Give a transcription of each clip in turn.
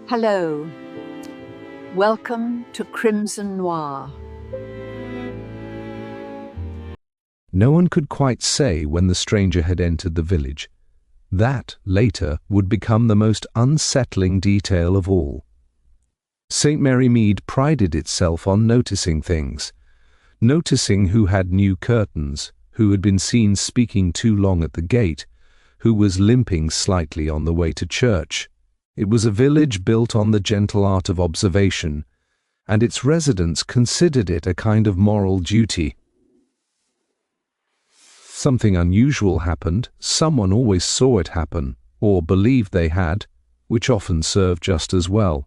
Hello, welcome to Crimson Noir. No one could quite say when the stranger had entered the village. That, later, would become the most unsettling detail of all. St. Mary Mead prided itself on noticing things. Noticing who had new curtains, who had been seen speaking too long at the gate, who was limping slightly on the way to church. It was a village built on the gentle art of observation, and its residents considered it a kind of moral duty. Something unusual happened, someone always saw it happen, or believed they had, which often served just as well.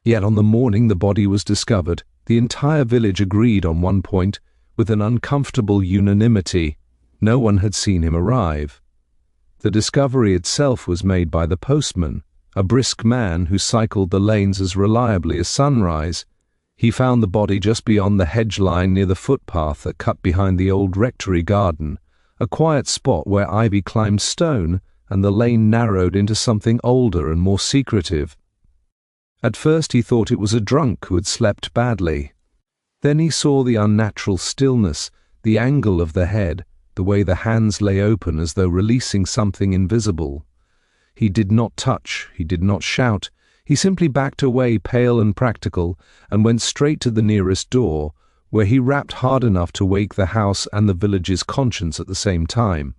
Yet on the morning the body was discovered, the entire village agreed on one point, with an uncomfortable unanimity. No one had seen him arrive. The discovery itself was made by the postman, a brisk man who cycled the lanes as reliably as sunrise. He found the body just beyond the hedge line near the footpath that cut behind the old rectory garden, a quiet spot where ivy climbed stone and the lane narrowed into something older and more secretive. At first he thought it was a drunk who had slept badly. Then he saw the unnatural stillness, the angle of the head, the way the hands lay open as though releasing something invisible. He did not touch, he did not shout. He simply backed away, pale and practical, and went straight to the nearest door, where he rapped hard enough to wake the house and the village's conscience at the same time.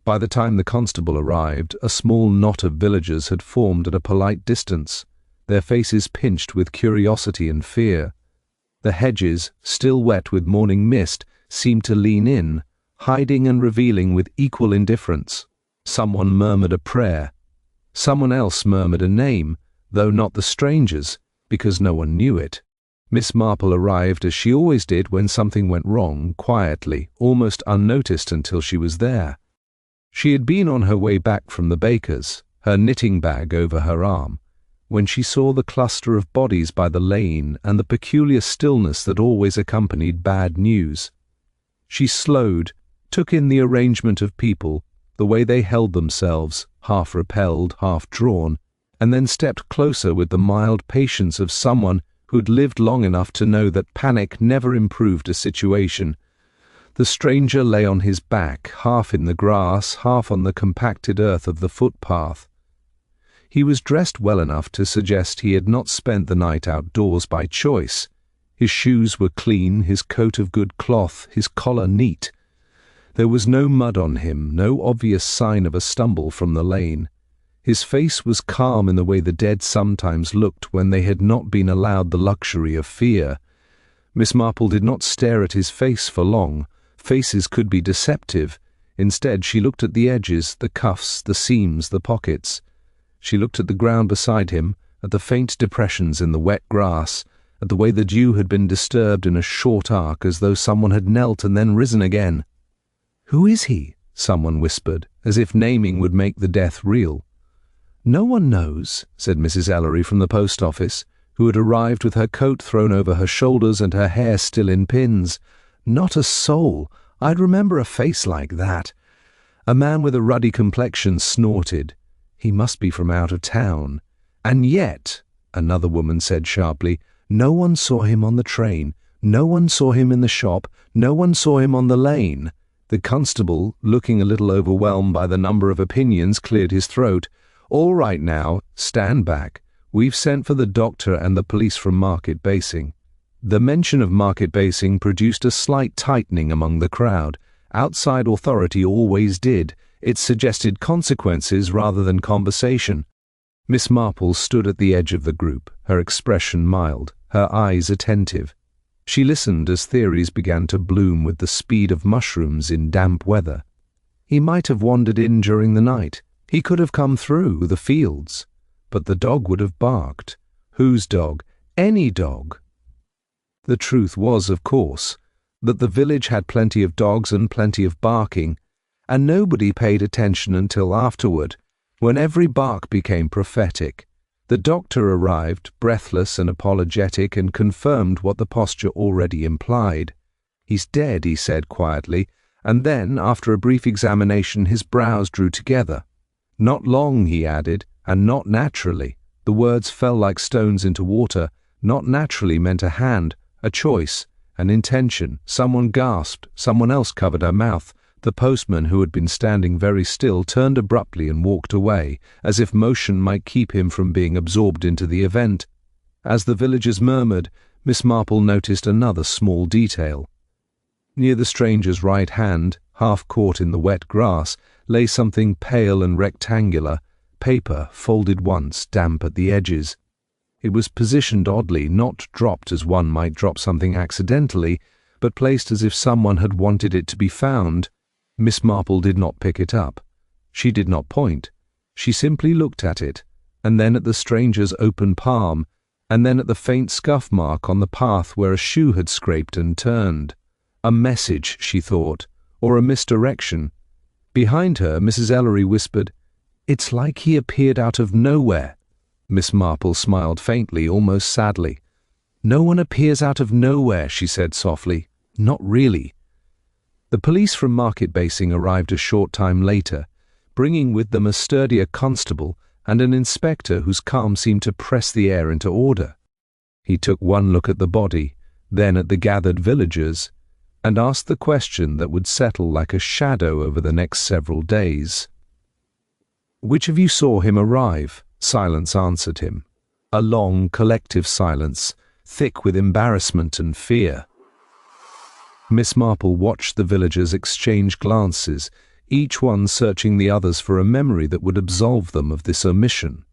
By the time the constable arrived, a small knot of villagers had formed at a polite distance, their faces pinched with curiosity and fear. The hedges, still wet with morning mist, seemed to lean in, hiding and revealing with equal indifference. Someone murmured a prayer. Someone else murmured a name, though not the stranger's, because no one knew it. Miss Marple arrived as she always did when something went wrong, quietly, almost unnoticed until she was there. She had been on her way back from the baker's, her knitting bag over her arm, when she saw the cluster of bodies by the lane and the peculiar stillness that always accompanied bad news. She slowed, took in the arrangement of people, the way they held themselves, half repelled, half drawn, and then stepped closer with the mild patience of someone who'd lived long enough to know that panic never improved a situation. The stranger lay on his back, half in the grass, half on the compacted earth of the footpath. He was dressed well enough to suggest he had not spent the night outdoors by choice. His shoes were clean, his coat of good cloth, his collar neat. There was no mud on him, no obvious sign of a stumble from the lane. His face was calm in the way the dead sometimes looked when they had not been allowed the luxury of fear. Miss Marple did not stare at his face for long. Faces could be deceptive. Instead, she looked at the edges, the cuffs, the seams, the pockets. She looked at the ground beside him, at the faint depressions in the wet grass, at the way the dew had been disturbed in a short arc as though someone had knelt and then risen again. "Who is he?" someone whispered, as if naming would make the death real. "No one knows," said Mrs. Ellery from the post office, who had arrived with her coat thrown over her shoulders and her hair still in pins. "Not a soul. I'd remember a face like that." A man with a ruddy complexion snorted. "He must be from out of town." "And yet," another woman said sharply, "no one saw him on the train, no one saw him in the shop, no one saw him on the lane." The constable, looking a little overwhelmed by the number of opinions, cleared his throat. "All right now, stand back. We've sent for the doctor and the police from Market Basing." The mention of Market Basing produced a slight tightening among the crowd. Outside authority always did. It suggested consequences rather than conversation. Miss Marple stood at the edge of the group, her expression mild, her eyes attentive. She listened as theories began to bloom with the speed of mushrooms in damp weather. He might have wandered in during the night. He could have come through the fields. But the dog would have barked. Whose dog? Any dog. The truth was, of course, that the village had plenty of dogs and plenty of barking, and nobody paid attention until afterward, when every bark became prophetic. The doctor arrived, breathless and apologetic, and confirmed what the posture already implied. "He's dead," he said quietly, and then, after a brief examination, his brows drew together. Not long, he added, and not naturally. The words fell like stones into water. Not naturally meant a hand, a choice, an intention. Someone gasped, someone else covered her mouth. The postman, who had been standing very still, turned abruptly and walked away, as if motion might keep him from being absorbed into the event. As the villagers murmured, Miss Marple noticed another small detail. Near the stranger's right hand, half caught in the wet grass, lay something pale and rectangular, paper folded once, damp at the edges. It was positioned oddly, not dropped as one might drop something accidentally, but placed as if someone had wanted it to be found. Miss Marple did not pick it up. She did not point. She simply looked at it, and then at the stranger's open palm, and then at the faint scuff mark on the path where a shoe had scraped and turned. A message, she thought, or a misdirection. Behind her, Mrs. Ellery whispered, "It's like he appeared out of nowhere." Miss Marple smiled faintly, almost sadly. "No one appears out of nowhere," she said softly. "Not really." The police from Market Basing arrived a short time later, bringing with them a sturdier constable and an inspector whose calm seemed to press the air into order. He took one look at the body, then at the gathered villagers, and asked the question that would settle like a shadow over the next several days. "Which of you saw him arrive?" Silence answered him. A long, collective silence, thick with embarrassment and fear. Miss Marple watched the villagers exchange glances, each one searching the others for a memory that would absolve them of this omission.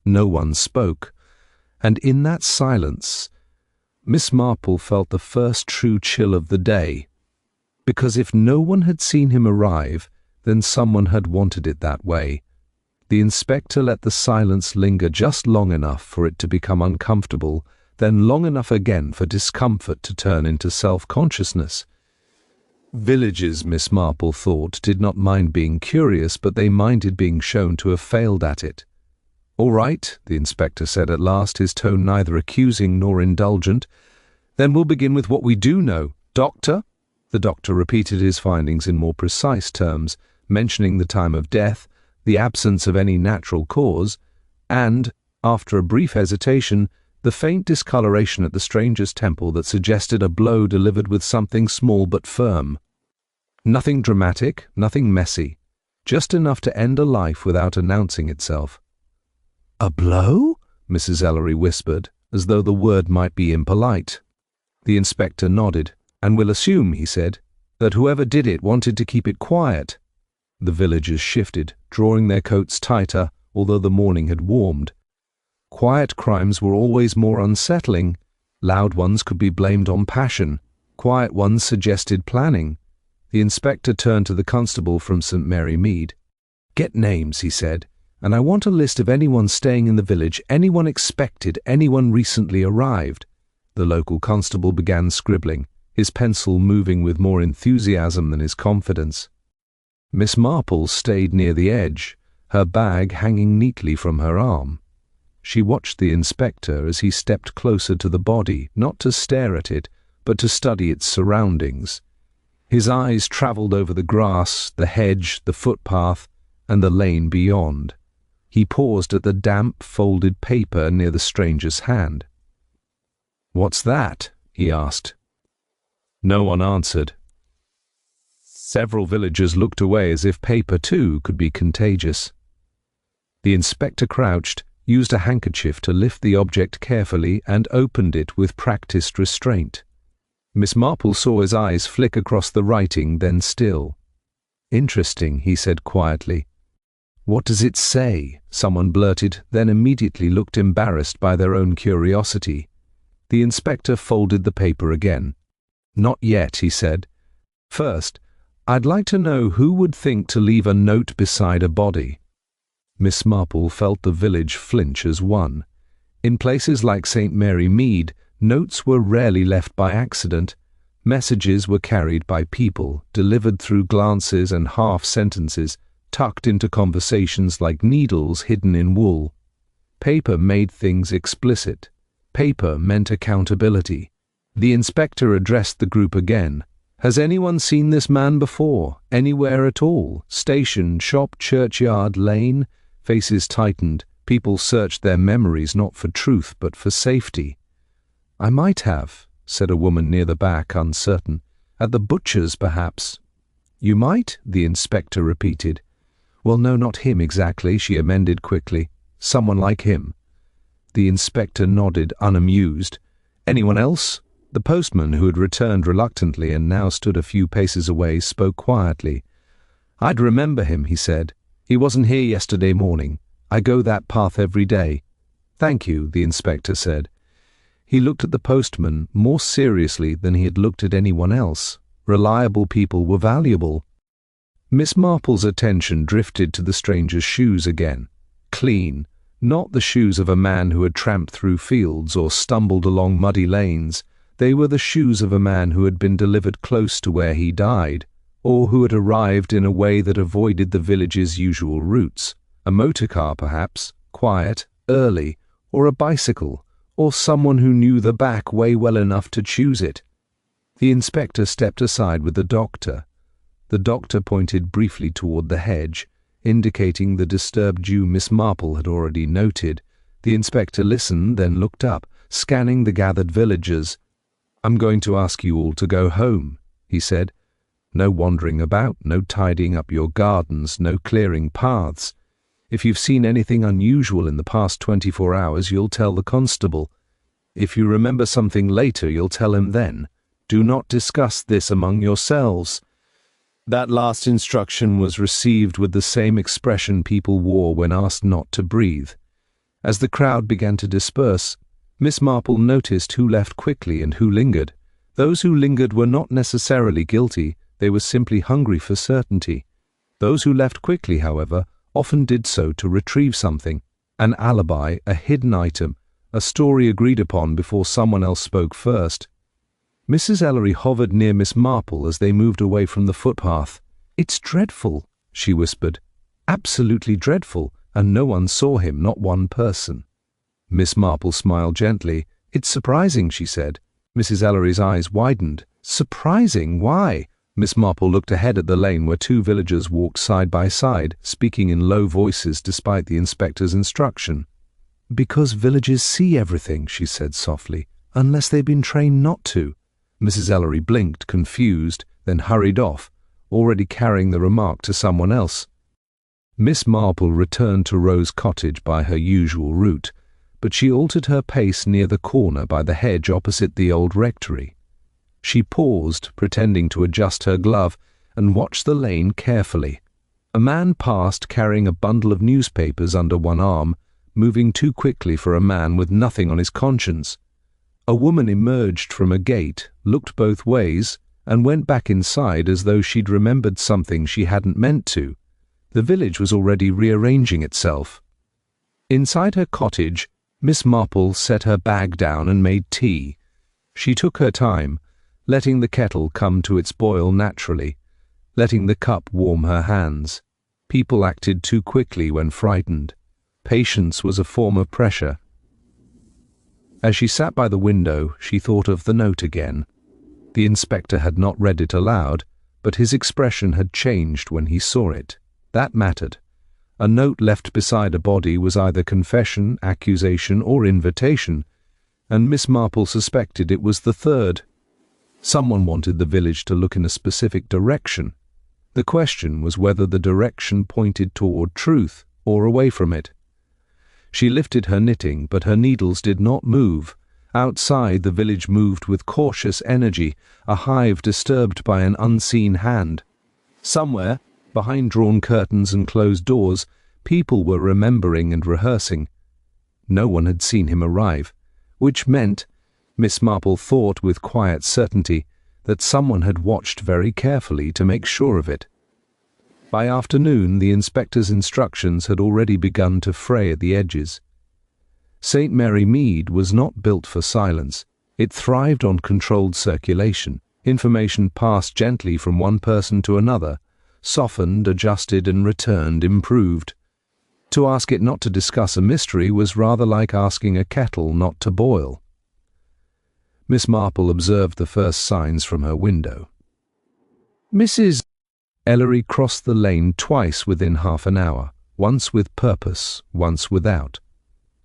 No one spoke, and in that silence, Miss Marple felt the first true chill of the day, because if no one had seen him arrive, then someone had wanted it that way. The inspector let the silence linger just long enough for it to become uncomfortable, then long enough again for discomfort to turn into self-consciousness. Villagers, Miss Marple thought, did not mind being curious, but they minded being shown to have failed at it. "All right," the inspector said at last, his tone neither accusing nor indulgent. "Then we'll begin with what we do know. Doctor?" The doctor repeated his findings in more precise terms, mentioning the time of death, the absence of any natural cause, and, after a brief hesitation, the faint discoloration at the stranger's temple that suggested a blow delivered with something small but firm. Nothing dramatic, nothing messy, just enough to end a life without announcing itself. "A blow?" Mrs. Ellery whispered, as though the word might be impolite. The inspector nodded. "And we'll assume," he said, "that whoever did it wanted to keep it quiet." The villagers shifted, drawing their coats tighter, although the morning had warmed. Quiet crimes were always more unsettling. Loud ones could be blamed on passion. Quiet ones suggested planning. The inspector turned to the constable from St. Mary Mead. "Get names," he said, "and I want a list of anyone staying in the village, anyone expected, anyone recently arrived." The local constable began scribbling, his pencil moving with more enthusiasm than his confidence. Miss Marple stayed near the edge, her bag hanging neatly from her arm. She watched the inspector as he stepped closer to the body, not to stare at it, but to study its surroundings. His eyes travelled over the grass, the hedge, the footpath, and the lane beyond. He paused at the damp, folded paper near the stranger's hand. "What's that?" he asked. No one answered. Several villagers looked away as if paper, too, could be contagious. The inspector crouched, used a handkerchief to lift the object carefully, and opened it with practiced restraint. Miss Marple saw his eyes flick across the writing, then still. "Interesting," he said quietly. "What does it say?" someone blurted, then immediately looked embarrassed by their own curiosity. The inspector folded the paper again. "Not yet," he said. "First, I'd like to know who would think to leave a note beside a body." Miss Marple felt the village flinch as one. In places like St. Mary Mead, notes were rarely left by accident. Messages were carried by people, delivered through glances and half-sentences, tucked into conversations like needles hidden in wool. Paper made things explicit. Paper meant accountability. The inspector addressed the group again. "Has anyone seen this man before, anywhere at all? Station, shop, churchyard, lane?" Faces tightened. People searched their memories not for truth but for safety. "I might have," said a woman near the back, uncertain. "At the butcher's, perhaps." "You might?" the inspector repeated. "Well, no, not him exactly," she amended quickly. "Someone like him." The inspector nodded, unamused. "Anyone else?" The postman, who had returned reluctantly and now stood a few paces away, spoke quietly. "I'd remember him," he said. "He wasn't here yesterday morning. I go that path every day." "Thank you," the inspector said. He looked at the postman more seriously than he had looked at anyone else. Reliable people were valuable. Miss Marple's attention drifted to the stranger's shoes again. Clean, not the shoes of a man who had tramped through fields or stumbled along muddy lanes. They were the shoes of a man who had been delivered close to where he died, or who had arrived in a way that avoided the village's usual routes. A motor car, perhaps, quiet, early, or a bicycle, or someone who knew the back way well enough to choose it. The inspector stepped aside with the doctor. The doctor pointed briefly toward the hedge, indicating the disturbed Jew Miss Marple had already noted. The inspector listened, then looked up, scanning the gathered villagers. "I'm going to ask you all to go home," he said. "No wandering about, no tidying up your gardens, no clearing paths. If you've seen anything unusual in the past 24 hours, you'll tell the constable. If you remember something later, you'll tell him then. Do not discuss this among yourselves." That last instruction was received with the same expression people wore when asked not to breathe. As the crowd began to disperse, Miss Marple noticed who left quickly and who lingered. Those who lingered were not necessarily guilty, they were simply hungry for certainty. Those who left quickly, however, often did so to retrieve something, an alibi, a hidden item, a story agreed upon before someone else spoke first. Mrs. Ellery hovered near Miss Marple as they moved away from the footpath. "It's dreadful," she whispered. "Absolutely dreadful, and no one saw him, not one person." Miss Marple smiled gently. "It's surprising," she said. Mrs. Ellery's eyes widened. "Surprising? Why?" Miss Marple looked ahead at the lane where two villagers walked side by side, speaking in low voices despite the inspector's instruction. "Because villagers see everything," she said softly, "unless they've been trained not to." Mrs. Ellery blinked, confused, then hurried off, already carrying the remark to someone else. Miss Marple returned to Rose Cottage by her usual route, but she altered her pace near the corner by the hedge opposite the old rectory. She paused, pretending to adjust her glove, and watched the lane carefully. A man passed carrying a bundle of newspapers under one arm, moving too quickly for a man with nothing on his conscience. A woman emerged from a gate, looked both ways, and went back inside as though she'd remembered something she hadn't meant to. The village was already rearranging itself. Inside her cottage, Miss Marple set her bag down and made tea. She took her time, letting the kettle come to its boil naturally, letting the cup warm her hands. People acted too quickly when frightened. Patience was a form of pressure. As she sat by the window, she thought of the note again. The inspector had not read it aloud, but his expression had changed when he saw it. That mattered. A note left beside a body was either confession, accusation, or invitation, and Miss Marple suspected it was the third. Someone wanted the village to look in a specific direction. The question was whether the direction pointed toward truth or away from it. She lifted her knitting, but her needles did not move. Outside, the village moved with cautious energy, a hive disturbed by an unseen hand. Somewhere, behind drawn curtains and closed doors, people were remembering and rehearsing. No one had seen him arrive, which meant, Miss Marple thought with quiet certainty, that someone had watched very carefully to make sure of it. By afternoon, the inspector's instructions had already begun to fray at the edges. St. Mary Mead was not built for silence. It thrived on controlled circulation. Information passed gently from one person to another, softened, adjusted, and returned improved. To ask it not to discuss a mystery was rather like asking a kettle not to boil. Miss Marple observed the first signs from her window. Mrs. Ellery crossed the lane twice within half an hour, once with purpose, once without.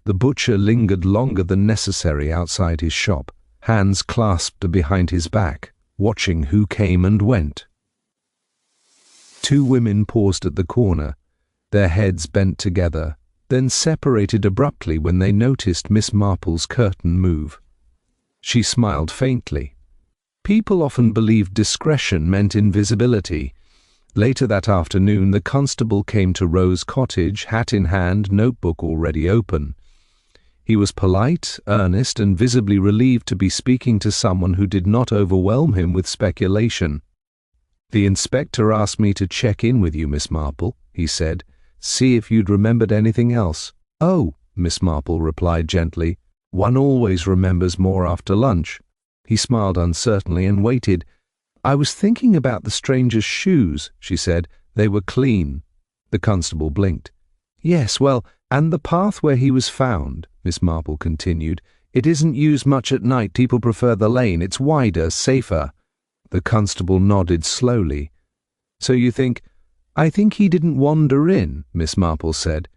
The butcher lingered longer than necessary outside his shop, hands clasped behind his back, watching who came and went. Two women paused at the corner, their heads bent together, then separated abruptly when they noticed Miss Marple's curtain move. She smiled faintly. People often believed discretion meant invisibility. Later that afternoon, the constable came to Rose Cottage, hat in hand, notebook already open. He was polite, earnest, and visibly relieved to be speaking to someone who did not overwhelm him with speculation. "The inspector asked me to check in with you, Miss Marple," he said. "See if you'd remembered anything else." "Oh," Miss Marple replied gently. "One always remembers more after lunch." He smiled uncertainly and waited. "I was thinking about the stranger's shoes," she said. "They were clean." The constable blinked. "Yes, well, and the path where he was found," Miss Marple continued. "It isn't used much at night. People prefer the lane. It's wider, safer." The constable nodded slowly. "So you think—" "I think he didn't wander in," Miss Marple said.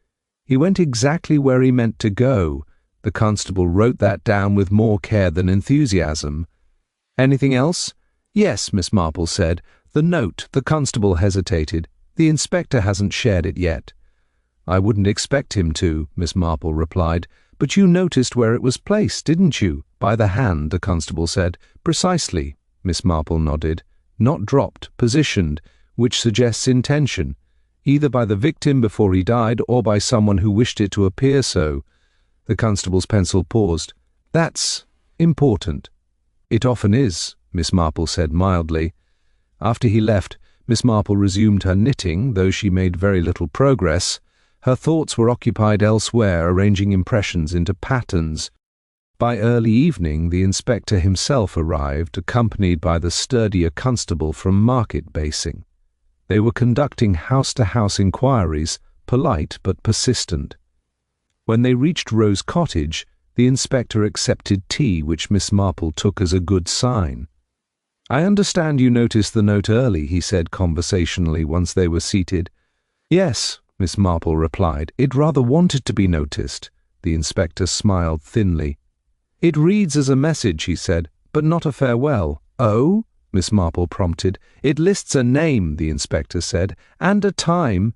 "He went exactly where he meant to go." The constable wrote that down with more care than enthusiasm. "Anything else?" "Yes," Miss Marple said. "The note." The constable hesitated. "The inspector hasn't shared it yet." "I wouldn't expect him to," Miss Marple replied. "But you noticed where it was placed, didn't you?" "By the hand," the constable said. "Precisely," Miss Marple nodded. "Not dropped, positioned, which suggests intention, either by the victim before he died or by someone who wished it to appear so." The constable's pencil paused. "That's important." "It often is," Miss Marple said mildly. After he left, Miss Marple resumed her knitting, though she made very little progress. Her thoughts were occupied elsewhere, arranging impressions into patterns. By early evening, the inspector himself arrived, accompanied by the sturdier constable from Market Basing. They were conducting house-to-house inquiries, polite but persistent. When they reached Rose Cottage, the inspector accepted tea, which Miss Marple took as a good sign. "I understand you noticed the note early," he said conversationally once they were seated. "Yes," Miss Marple replied. "It rather wanted to be noticed." The inspector smiled thinly. "It reads as a message," he said, "but not a farewell." "Oh?" Miss Marple prompted. "It lists a name," the inspector said, "and a time."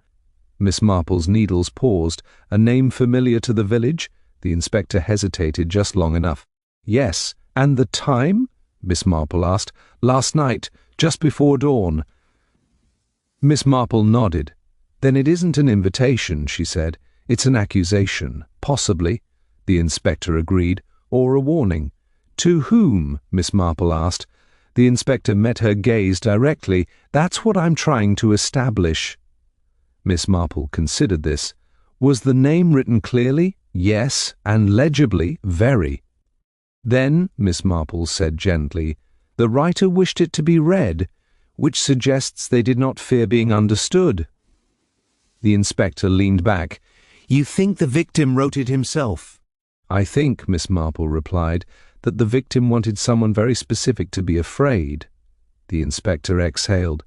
Miss Marple's needles paused. "A name familiar to the village?" The inspector hesitated just long enough. "Yes, and the time?" Miss Marple asked. "Last night, just before dawn." Miss Marple nodded. "Then it isn't an invitation," she said. "It's an accusation, possibly," the inspector agreed, "or a warning." "To whom?" Miss Marple asked. The inspector met her gaze directly. "That's what I'm trying to establish." Miss Marple considered this. "Was the name written clearly?" "Yes, and legibly, very." "Then," Miss Marple said gently, "the writer wished it to be read, which suggests they did not fear being understood." The inspector leaned back. "You think the victim wrote it himself?" "I think," Miss Marple replied, "that the victim wanted someone very specific to be afraid." The inspector exhaled.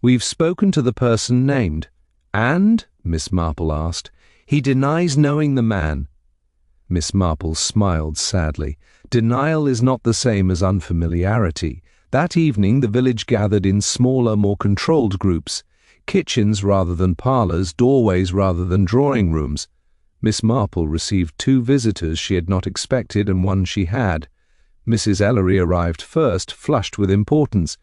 "We've spoken to the person named." "And?" Miss Marple asked. "He denies knowing the man." Miss Marple smiled sadly. "Denial is not the same as unfamiliarity. That evening the village gathered in smaller, more controlled groups. Kitchens rather than parlours, doorways rather than drawing rooms. Miss Marple received 2 visitors she had not expected and one she had. Mrs. Ellery arrived first, flushed with importance.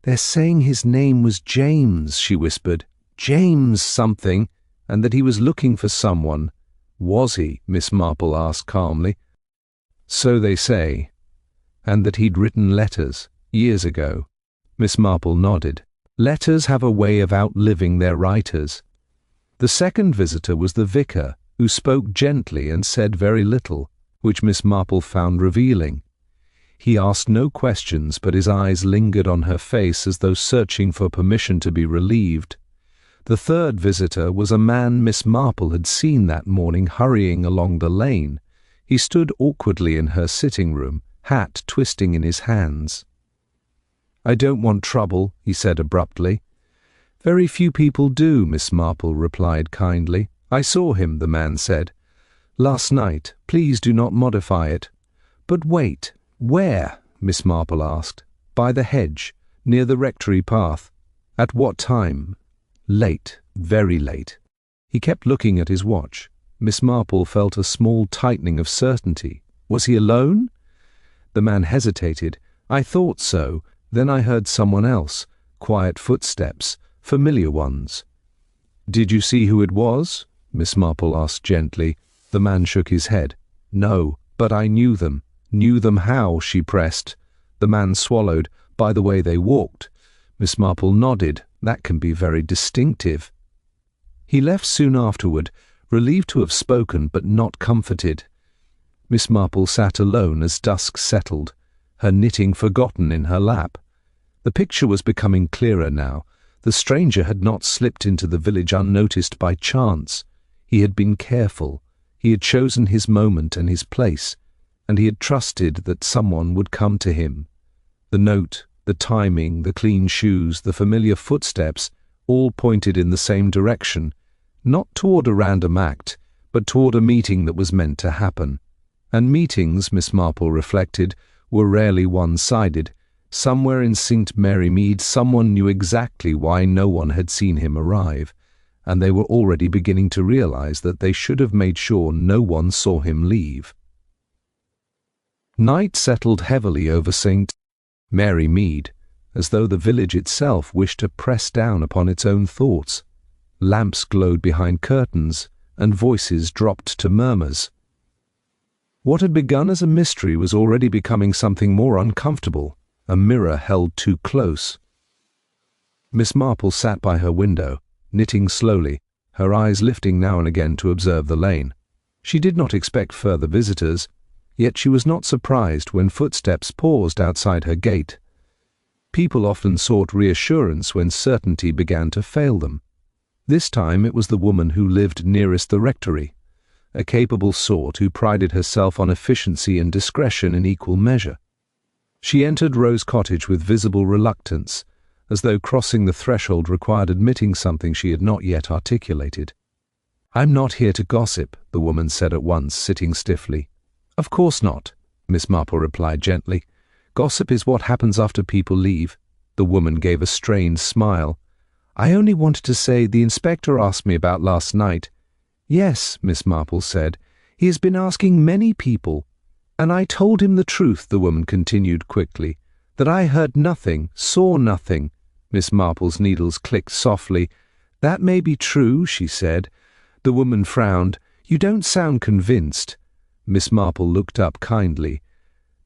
"They're saying his name was James," she whispered. "James something, and that he was looking for someone." "Was he?" Miss Marple asked calmly. "So they say. And that he'd written letters, years ago." Miss Marple nodded. Letters have a way of outliving their writers. The second visitor was the vicar, who spoke gently and said very little, which Miss Marple found revealing. He asked no questions, but his eyes lingered on her face as though searching for permission to be relieved. The third visitor was a man Miss Marple had seen that morning hurrying along the lane. He stood awkwardly in her sitting room, hat twisting in his hands. "I don't want trouble," he said abruptly. "Very few people do," Miss Marple replied kindly. "I saw him," the man said, "last night. Please do not modify it." "But wait, where?" Miss Marple asked. "By the hedge, near the rectory path." "At what time?" "Late, very late." He kept looking at his watch. Miss Marple felt a small tightening of certainty. Was he alone? The man hesitated. "I thought so. Then I heard someone else. Quiet footsteps, familiar ones." "Did you see who it was?" Miss Marple asked gently. The man shook his head. "No, but I knew them." "Knew them how?" she pressed. The man swallowed. "By the way they walked." Miss Marple nodded. "That can be very distinctive." He left soon afterward, relieved to have spoken but not comforted. Miss Marple sat alone as dusk settled, her knitting forgotten in her lap. The picture was becoming clearer now. The stranger had not slipped into the village unnoticed by chance. He had been careful. He had chosen his moment and his place, and he had trusted that someone would come to him. The note, the timing, the clean shoes, the familiar footsteps, all pointed in the same direction, not toward a random act, but toward a meeting that was meant to happen. And meetings, Miss Marple reflected, were rarely one-sided. Somewhere in St. Mary Mead someone knew exactly why no one had seen him arrive, and they were already beginning to realize that they should have made sure no one saw him leave. Night settled heavily over St. Mary Mead, as though the village itself wished to press down upon its own thoughts. Lamps glowed behind curtains, and voices dropped to murmurs. What had begun as a mystery was already becoming something more uncomfortable, a mirror held too close. Miss Marple sat by her window, knitting slowly, her eyes lifting now and again to observe the lane. She did not expect further visitors, yet she was not surprised when footsteps paused outside her gate. People often sought reassurance when certainty began to fail them. This time it was the woman who lived nearest the rectory, a capable sort who prided herself on efficiency and discretion in equal measure. She entered Rose Cottage with visible reluctance, as though crossing the threshold required admitting something she had not yet articulated. "I'm not here to gossip," the woman said at once, sitting stiffly. "Of course not," Miss Marple replied gently. "Gossip is what happens after people leave." The woman gave a strained smile. "I only wanted to say the inspector asked me about last night." "Yes," Miss Marple said. "He has been asking many people. And I told him the truth," the woman continued quickly, "that I heard nothing, saw nothing." Miss Marple's needles clicked softly. "That may be true," she said. The woman frowned. "You don't sound convinced." Miss Marple looked up kindly.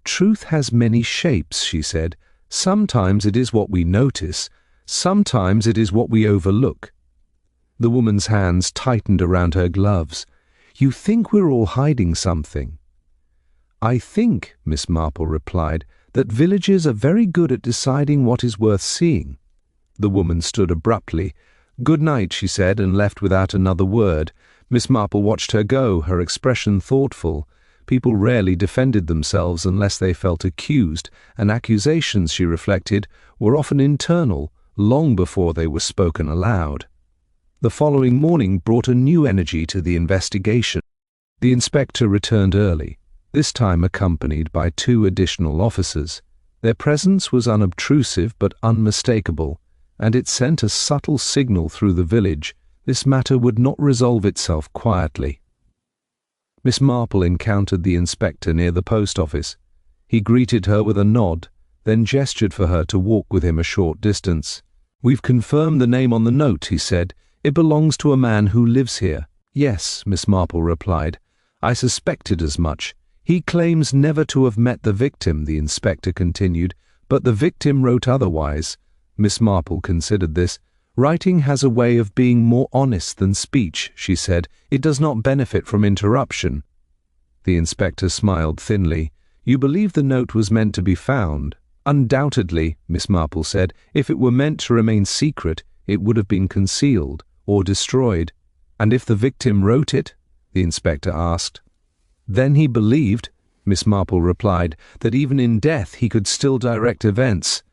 "Truth has many shapes," she said. "Sometimes it is what we notice. Sometimes it is what we overlook." The woman's hands tightened around her gloves. "You think we're all hiding something?" "I think," Miss Marple replied, "that villagers are very good at deciding what is worth seeing." The woman stood abruptly. "Good night," she said, and left without another word. Miss Marple watched her go, her expression thoughtful. People rarely defended themselves unless they felt accused, and accusations, she reflected, were often internal, long before they were spoken aloud. The following morning brought a new energy to the investigation. The inspector returned early, this time accompanied by 2 additional officers. Their presence was unobtrusive but unmistakable, and it sent a subtle signal through the village. This matter would not resolve itself quietly. Miss Marple encountered the inspector near the post office. He greeted her with a nod, then gestured for her to walk with him a short distance. "We've confirmed the name on the note," he said. "It belongs to a man who lives here." "Yes," Miss Marple replied. "I suspected as much. He claims never to have met the victim," the inspector continued, "but the victim wrote otherwise." Miss Marple considered this. "Writing has a way of being more honest than speech," she said. "It does not benefit from interruption." The inspector smiled thinly. "You believe the note was meant to be found?" "Undoubtedly," Miss Marple said. "If it were meant to remain secret, it would have been concealed or destroyed." "And if the victim wrote it?" the inspector asked. "Then he believed," Miss Marple replied, "that even in death he could still direct events."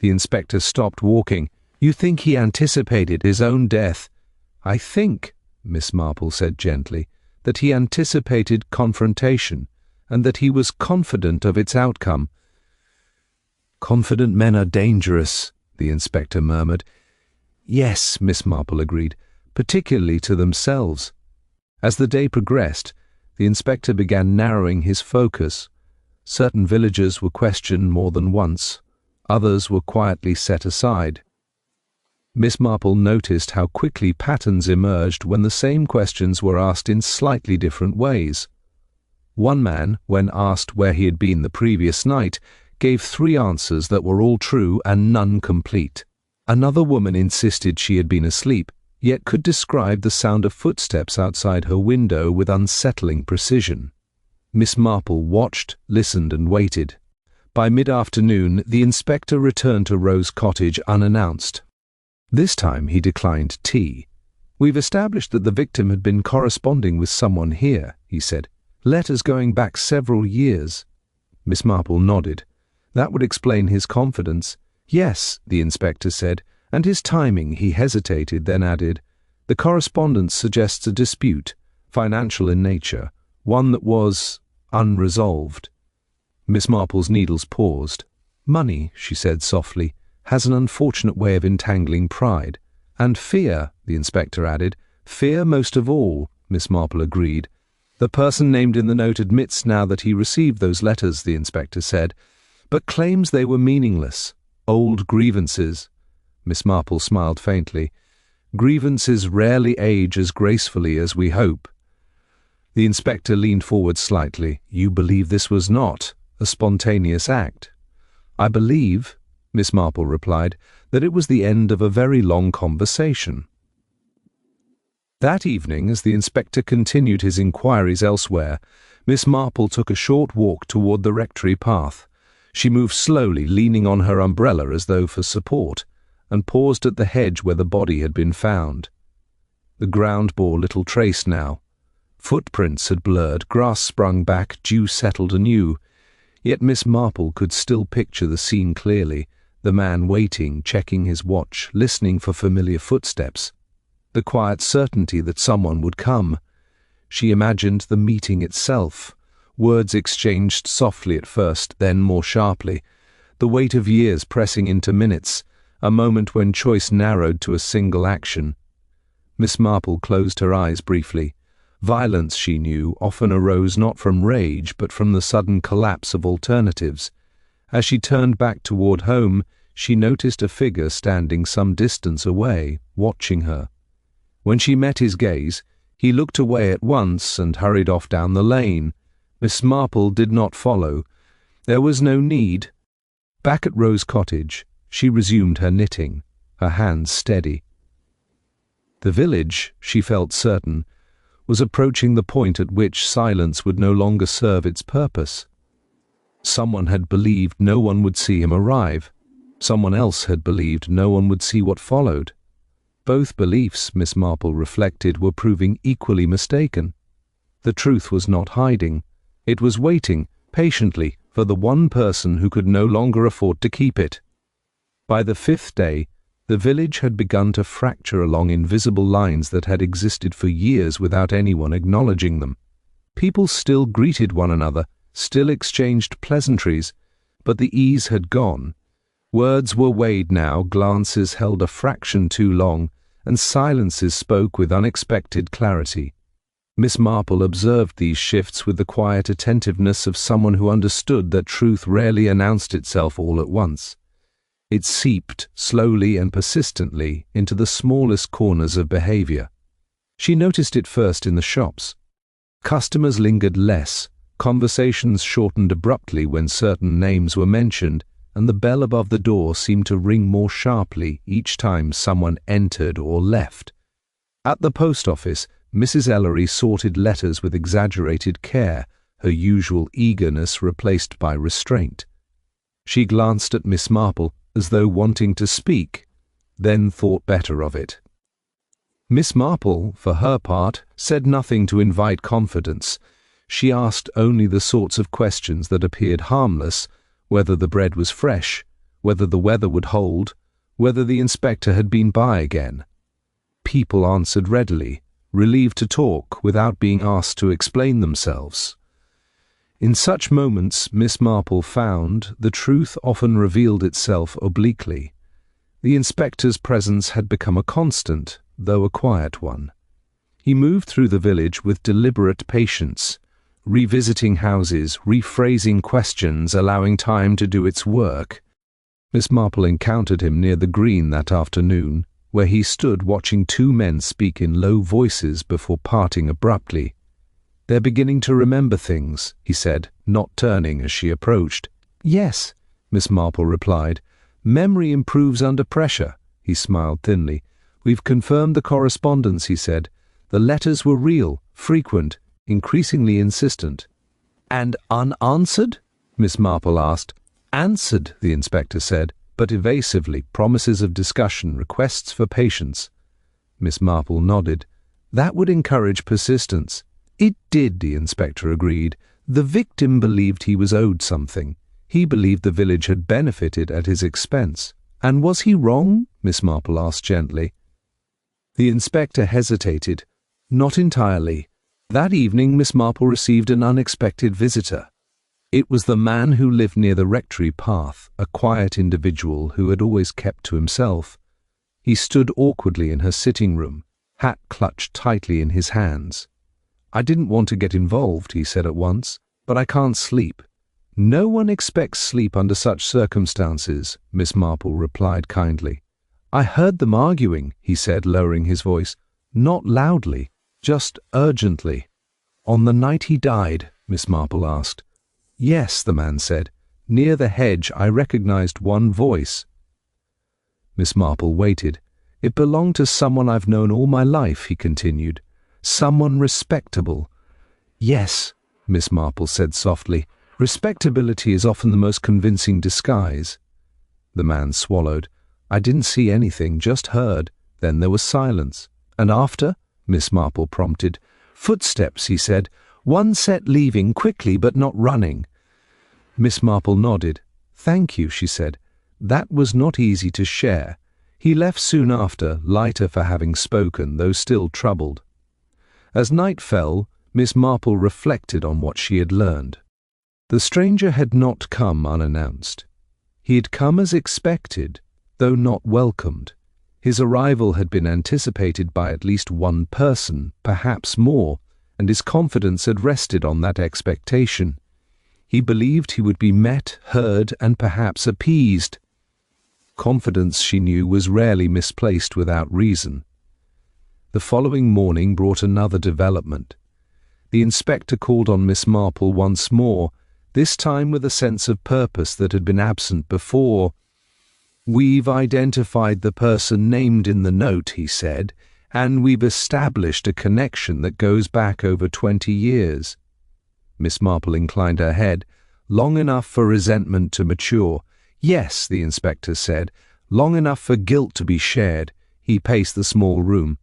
The inspector stopped walking. "You think he anticipated his own death?" "I think," Miss Marple said gently, "that he anticipated confrontation, and that he was confident of its outcome." "Confident men are dangerous," the inspector murmured. "Yes," Miss Marple agreed, "particularly to themselves." As the day progressed, the inspector began narrowing his focus. Certain villagers were questioned more than once. Others were quietly set aside. Miss Marple noticed how quickly patterns emerged when the same questions were asked in slightly different ways. One man, when asked where he had been the previous night, gave 3 answers that were all true and none complete. Another woman insisted she had been asleep, yet could describe the sound of footsteps outside her window with unsettling precision. Miss Marple watched, listened, and waited. By mid-afternoon, the inspector returned to Rose Cottage unannounced. This time he declined tea. "We've established that the victim had been corresponding with someone here," he said. "Letters going back several years." Miss Marple nodded. "That would explain his confidence." "Yes," the inspector said, "and his timing." He hesitated, then added, "The correspondence suggests a dispute, financial in nature, one that was unresolved." Miss Marple's needles paused. "Money," she said softly, "has an unfortunate way of entangling pride." "And fear," the inspector added. "Fear most of all," Miss Marple agreed. "The person named in the note admits now that he received those letters," the inspector said, "but claims they were meaningless. Old grievances." Miss Marple smiled faintly. "Grievances rarely age as gracefully as we hope." The inspector leaned forward slightly. "You believe this was not a spontaneous act?" "I believe," Miss Marple replied, "that it was the end of a very long conversation." That evening, as the inspector continued his inquiries elsewhere, Miss Marple took a short walk toward the rectory path. She moved slowly, leaning on her umbrella as though for support, and paused at the hedge where the body had been found. The ground bore little trace now. Footprints had blurred, grass sprung back, dew settled anew. Yet Miss Marple could still picture the scene clearly, the man waiting, checking his watch, listening for familiar footsteps, the quiet certainty that someone would come. She imagined the meeting itself, words exchanged softly at first, then more sharply, the weight of years pressing into minutes, a moment when choice narrowed to a single action. Miss Marple closed her eyes briefly. Violence, she knew, often arose not from rage but from the sudden collapse of alternatives. As she turned back toward home, she noticed a figure standing some distance away, watching her. When she met his gaze, he looked away at once and hurried off down the lane. Miss Marple did not follow. There was no need. Back at Rose Cottage, she resumed her knitting, her hands steady. The village, she felt certain, was approaching the point at which silence would no longer serve its purpose. Someone had believed no one would see him arrive. Someone else had believed no one would see what followed. Both beliefs, Miss Marple reflected, were proving equally mistaken. The truth was not hiding. It was waiting, patiently, for the one person who could no longer afford to keep it. By the 5th day, the village had begun to fracture along invisible lines that had existed for years without anyone acknowledging them. People still greeted one another, still exchanged pleasantries, but the ease had gone. Words were weighed now, glances held a fraction too long, and silences spoke with unexpected clarity. Miss Marple observed these shifts with the quiet attentiveness of someone who understood that truth rarely announced itself all at once. It seeped slowly and persistently into the smallest corners of behavior. She noticed it first in the shops. Customers lingered less, conversations shortened abruptly when certain names were mentioned, and the bell above the door seemed to ring more sharply each time someone entered or left. At the post office, Mrs. Ellery sorted letters with exaggerated care, her usual eagerness replaced by restraint. She glanced at Miss Marple as though wanting to speak, then thought better of it. Miss Marple, for her part, said nothing to invite confidence. She asked only the sorts of questions that appeared harmless, whether the bread was fresh, whether the weather would hold, whether the inspector had been by again. People answered readily, relieved to talk without being asked to explain themselves. In such moments, Miss Marple found the truth often revealed itself obliquely. The inspector's presence had become a constant, though a quiet one. He moved through the village with deliberate patience, revisiting houses, rephrasing questions, allowing time to do its work. Miss Marple encountered him near the green that afternoon, where he stood watching two men speak in low voices before parting abruptly. "They're beginning to remember things," he said, not turning as she approached. "Yes," Miss Marple replied. "Memory improves under pressure." He smiled thinly. "We've confirmed the correspondence," he said. "The letters were real, frequent, increasingly insistent." "And unanswered?" Miss Marple asked. "Answered," the inspector said, but evasively, promises of discussion, requests for patience. Miss Marple nodded. "That would encourage persistence." "It did," the inspector agreed. "The victim believed he was owed something. He believed the village had benefited at his expense." "And was he wrong?" Miss Marple asked gently. The inspector hesitated. "Not entirely." That evening Miss Marple received an unexpected visitor. It was the man who lived near the rectory path, a quiet individual who had always kept to himself. He stood awkwardly in her sitting room, hat clutched tightly in his hands. "I didn't want to get involved," he said at once, "but I can't sleep." "No one expects sleep under such circumstances," Miss Marple replied kindly. "I heard them arguing," he said, lowering his voice. "Not loudly, just urgently." "On the night he died?" Miss Marple asked. "Yes," the man said. "Near the hedge I recognized one voice." Miss Marple waited. "It belonged to someone I've known all my life," he continued. "Someone respectable." "Yes," Miss Marple said softly. "Respectability is often the most convincing disguise." The man swallowed. "I didn't see anything, just heard." Then there was silence. "And after?" Miss Marple prompted. "Footsteps," he said. "One set leaving, quickly but not running." Miss Marple nodded. "Thank you," she said. That was not easy to share. He left soon after, lighter for having spoken, though still troubled. As night fell, Miss Marple reflected on what she had learned. The stranger had not come unannounced. He had come as expected, though not welcomed. His arrival had been anticipated by at least one person, perhaps more, and his confidence had rested on that expectation. He believed he would be met, heard, and perhaps appeased. Confidence, she knew, was rarely misplaced without reason. The following morning brought another development. The inspector called on Miss Marple once more, this time with a sense of purpose that had been absent before. "We've identified the person named in the note," he said, "and we've established a connection that goes back over 20 years. Miss Marple inclined her head, long enough for resentment to mature. "Yes," the inspector said, "long enough for guilt to be shared." He paced the small room.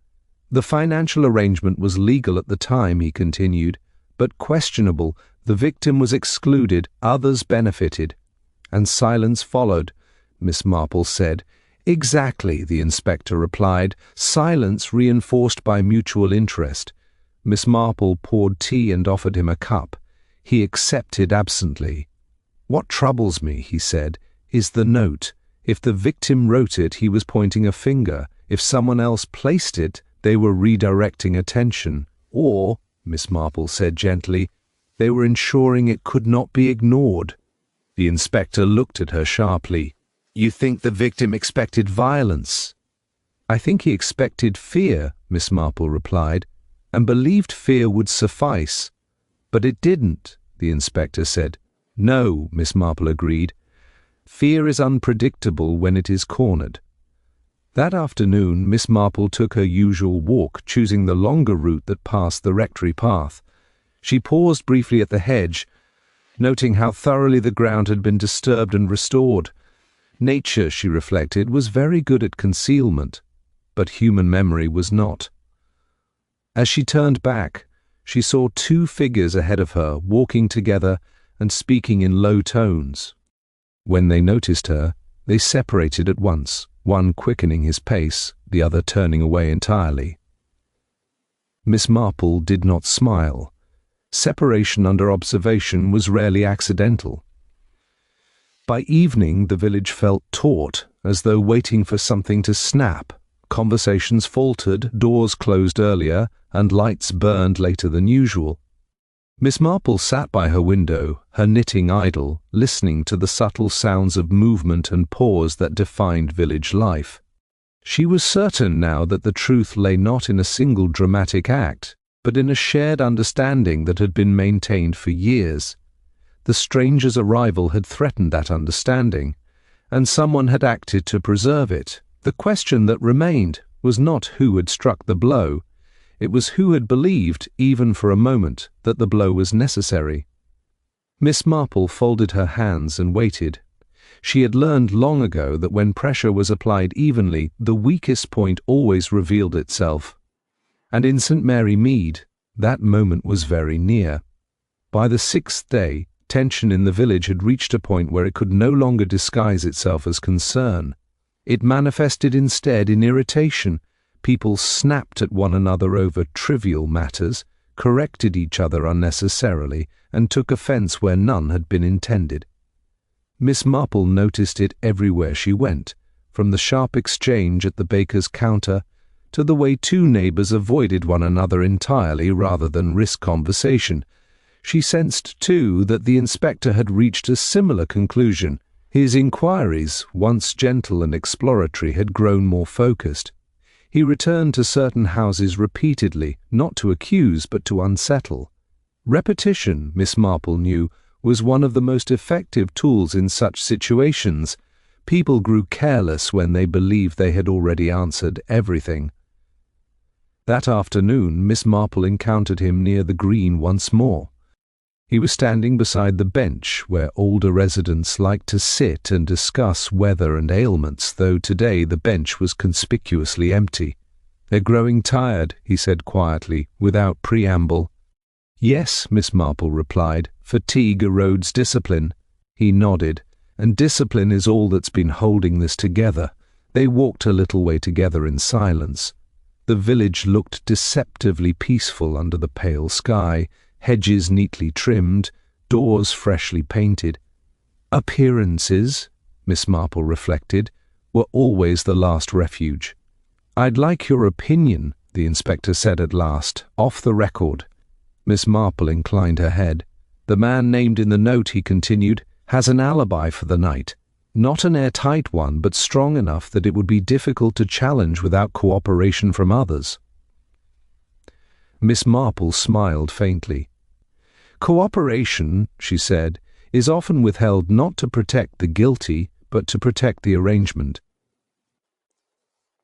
"The financial arrangement was legal at the time," he continued, "but questionable. The victim was excluded, others benefited." "And silence followed," Miss Marple said. "Exactly," the inspector replied, "silence reinforced by mutual interest." Miss Marple poured tea and offered him a cup. He accepted absently. "What troubles me," he said, "is the note. If the victim wrote it, he was pointing a finger. If someone else placed it, they were redirecting attention. Or," Miss Marple said gently, "they were ensuring it could not be ignored." The inspector looked at her sharply. "You think the victim expected violence?" "I think he expected fear," Miss Marple replied, "and believed fear would suffice." "But it didn't," the inspector said. "No," Miss Marple agreed. "Fear is unpredictable when it is cornered." That afternoon Miss Marple took her usual walk, choosing the longer route that passed the rectory path. She paused briefly at the hedge, noting how thoroughly the ground had been disturbed and restored. Nature, she reflected, was very good at concealment, but human memory was not. As she turned back, she saw two figures ahead of her, walking together and speaking in low tones. When they noticed her, They separated at once, one quickening his pace, the other turning away entirely. Miss Marple did not smile. Separation under observation was rarely accidental. By evening the village felt taut, as though waiting for something to snap. Conversations faltered, doors closed earlier, and lights burned later than usual. Miss Marple sat by her window, her knitting idle, listening to the subtle sounds of movement and pause that defined village life. She was certain now that the truth lay not in a single dramatic act, but in a shared understanding that had been maintained for years. The stranger's arrival had threatened that understanding, and someone had acted to preserve it. The question that remained was not who had struck the blow. It was who had believed, even for a moment, that the blow was necessary. Miss Marple folded her hands and waited. She had learned long ago that when pressure was applied evenly, the weakest point always revealed itself. And in St. Mary Mead, that moment was very near. By the 6th day, tension in the village had reached a point where it could no longer disguise itself as concern. It manifested instead in irritation. People snapped at one another over trivial matters, corrected each other unnecessarily, and took offence where none had been intended. Miss Marple noticed it everywhere she went, from the sharp exchange at the baker's counter to the way two neighbours avoided one another entirely rather than risk conversation. She sensed, too, that the inspector had reached a similar conclusion. His inquiries, once gentle and exploratory, had grown more focused. He returned to certain houses repeatedly, not to accuse but to unsettle. Repetition, Miss Marple knew, was one of the most effective tools in such situations. People grew careless when they believed they had already answered everything. That afternoon Miss Marple encountered him near the green once more. He was standing beside the bench where older residents liked to sit and discuss weather and ailments, though today the bench was conspicuously empty. "They're growing tired," he said quietly, without preamble. "Yes," Miss Marple replied, "fatigue erodes discipline." He nodded. "And discipline is all that's been holding this together." They walked a little way together in silence. The village looked deceptively peaceful under the pale sky, hedges neatly trimmed, doors freshly painted. Appearances, Miss Marple reflected, were always the last refuge. "I'd like your opinion," the inspector said at last, "off the record." Miss Marple inclined her head. "The man named in the note," he continued, "has an alibi for the night. Not an airtight one, but strong enough that it would be difficult to challenge without cooperation from others." Miss Marple smiled faintly. "Cooperation," she said, "is often withheld not to protect the guilty, but to protect the arrangement."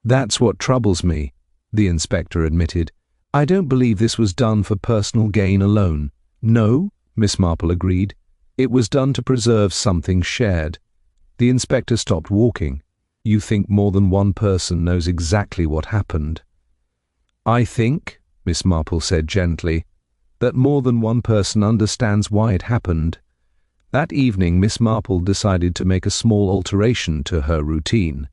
"That's what troubles me," the inspector admitted. "I don't believe this was done for personal gain alone." "No," Miss Marple agreed. "It was done to preserve something shared." The inspector stopped walking. "You think more than one person knows exactly what happened?" "I think," Miss Marple said gently, "that more than one person understands why it happened." That evening Miss Marple decided to make a small alteration to her routine.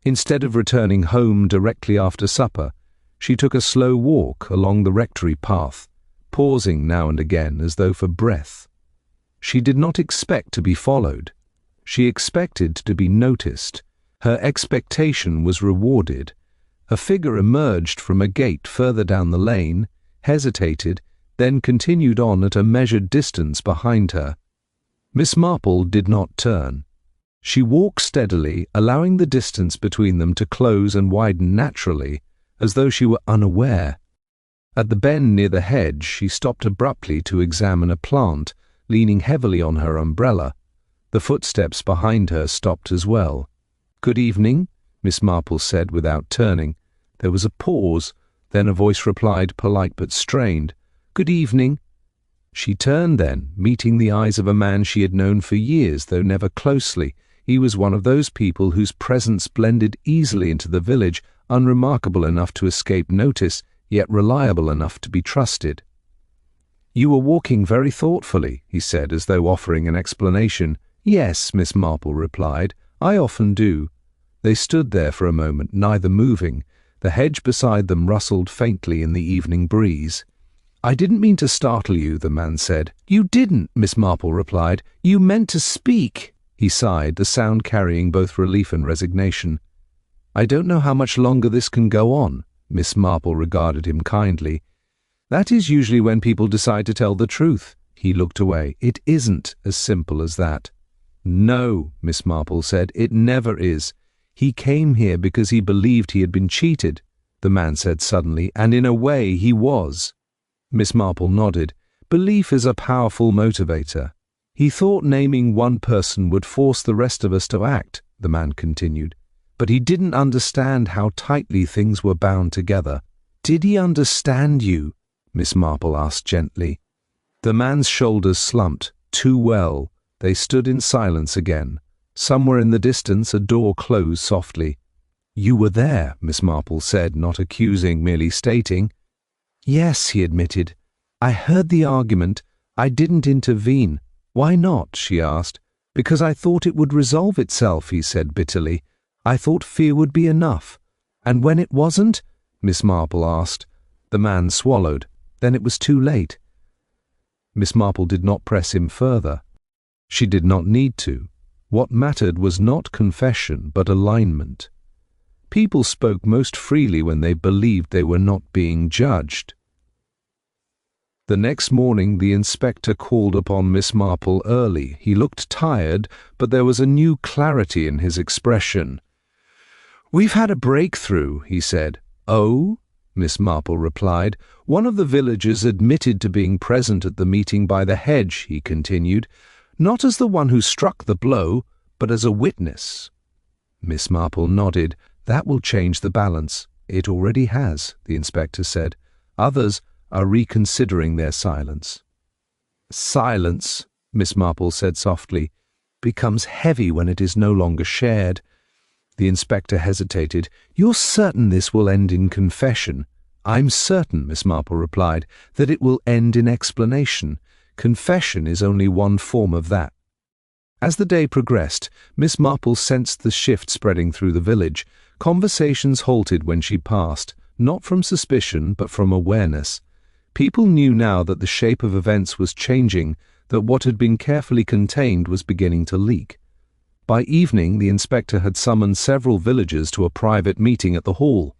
Instead of returning home directly after supper, she took a slow walk along the rectory path, pausing now and again as though for breath. She did not expect to be followed. She expected to be noticed. Her expectation was rewarded. A figure emerged from a gate further down the lane, hesitated, then continued on at a measured distance behind her. Miss Marple did not turn. She walked steadily, allowing the distance between them to close and widen naturally, as though she were unaware. At the bend near the hedge she stopped abruptly to examine a plant, leaning heavily on her umbrella. The footsteps behind her stopped as well. "Good evening," Miss Marple said without turning. There was a pause, then a voice replied, polite but strained, "Good evening." She turned then, meeting the eyes of a man she had known for years, though never closely. He was one of those people whose presence blended easily into the village, unremarkable enough to escape notice, yet reliable enough to be trusted. "You were walking very thoughtfully," he said, as though offering an explanation. "Yes," Miss Marple replied, "I often do." They stood there for a moment, neither moving. The hedge beside them rustled faintly in the evening breeze. "I didn't mean to startle you," the man said. "You didn't," Miss Marple replied. "You meant to speak." He sighed, the sound carrying both relief and resignation. "I don't know how much longer this can go on." Miss Marple regarded him kindly. "That is usually when people decide to tell the truth." He looked away. "It isn't as simple as that." "No," Miss Marple said, "it never is. He came here because he believed he had been cheated," the man said suddenly, "and in a way he was." Miss Marple nodded. "Belief is a powerful motivator. He thought naming one person would force the rest of us to act," the man continued. "But he didn't understand how tightly things were bound together." "Did he understand you?" Miss Marple asked gently. The man's shoulders slumped. Too well. They stood in silence again. Somewhere in the distance a door closed softly. "You were there," Miss Marple said, not accusing, merely stating. "Yes," he admitted. "I heard the argument. I didn't intervene." "Why not?" she asked. "Because I thought it would resolve itself," he said bitterly. "I thought fear would be enough." "And when it wasn't?" Miss Marple asked. The man swallowed. "Then it was too late." Miss Marple did not press him further. She did not need to. What mattered was not confession, but alignment. People spoke most freely when they believed they were not being judged. The next morning the inspector called upon Miss Marple early. He looked tired, but there was a new clarity in his expression. "We've had a breakthrough," he said. "Oh?" Miss Marple replied. "One of the villagers admitted to being present at the meeting by the hedge," he continued. "Not as the one who struck the blow, but as a witness." Miss Marple nodded. "That will change the balance." "It already has," the inspector said. "Others are reconsidering their silence." "Silence," Miss Marple said softly, "becomes heavy when it is no longer shared." The inspector hesitated. "You're certain this will end in confession?" "I'm certain," Miss Marple replied, "that it will end in explanation. Confession is only one form of that." As the day progressed, Miss Marple sensed the shift spreading through the village. Conversations halted when she passed, not from suspicion but from awareness. People knew now that the shape of events was changing, that what had been carefully contained was beginning to leak. By evening the inspector had summoned several villagers to a private meeting at the hall.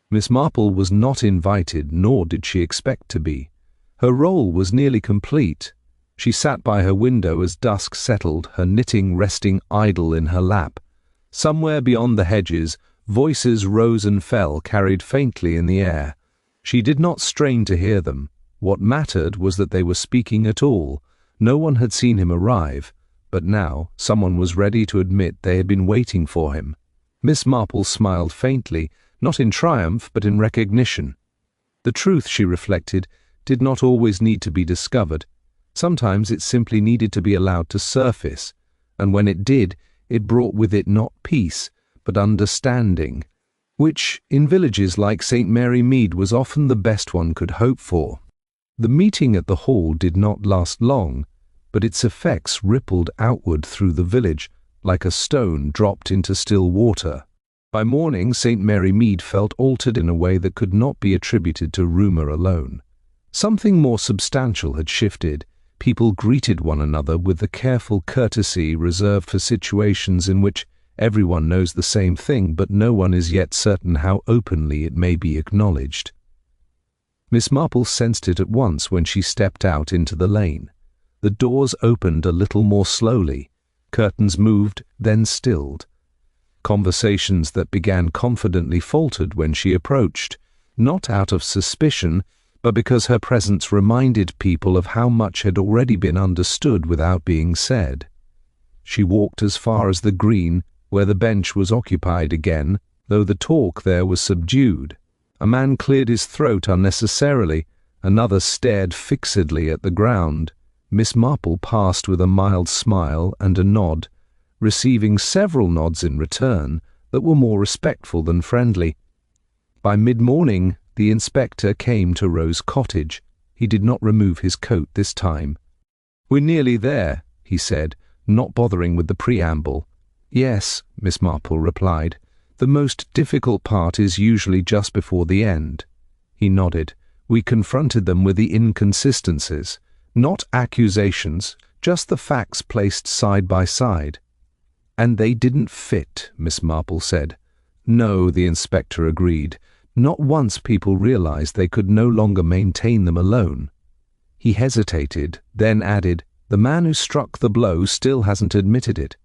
Miss Marple was not invited, nor did she expect to be. Her role was nearly complete. She sat by her window as dusk settled, her knitting resting idle in her lap. Somewhere beyond the hedges, voices rose and fell, carried faintly in the air. She did not strain to hear them. What mattered was that they were speaking at all. No one had seen him arrive, but now someone was ready to admit they had been waiting for him. Miss Marple smiled faintly, not in triumph but in recognition. The truth, she reflected, did not always need to be discovered. Sometimes it simply needed to be allowed to surface, and when it did, it brought with it not peace, but understanding, which, in villages like St. Mary Mead, was often the best one could hope for. The meeting at the hall did not last long, but its effects rippled outward through the village, like a stone dropped into still water. By morning, St. Mary Mead felt altered in a way that could not be attributed to rumour alone. Something more substantial had shifted. People greeted one another with the careful courtesy reserved for situations in which everyone knows the same thing, but no one is yet certain how openly it may be acknowledged. Miss Marple sensed it at once when she stepped out into the lane. The doors opened a little more slowly. Curtains moved, then stilled. Conversations that began confidently faltered when she approached, not out of suspicion, but because her presence reminded people of how much had already been understood without being said. She walked as far as the green, where the bench was occupied again, though the talk there was subdued. A man cleared his throat unnecessarily, another stared fixedly at the ground. Miss Marple passed with a mild smile and a nod, receiving several nods in return that were more respectful than friendly. By mid-morning, the inspector came to Rose Cottage. He did not remove his coat this time. "We're nearly there," he said, not bothering with the preamble. Yes, Miss Marple replied. The most difficult part is usually just before the end. He nodded. We confronted them with the inconsistencies, not accusations, just the facts placed side by side. And they didn't fit, Miss Marple said. No, the inspector agreed. Not once people realized they could no longer maintain them alone. He hesitated, then added, The man who struck the blow still hasn't admitted it.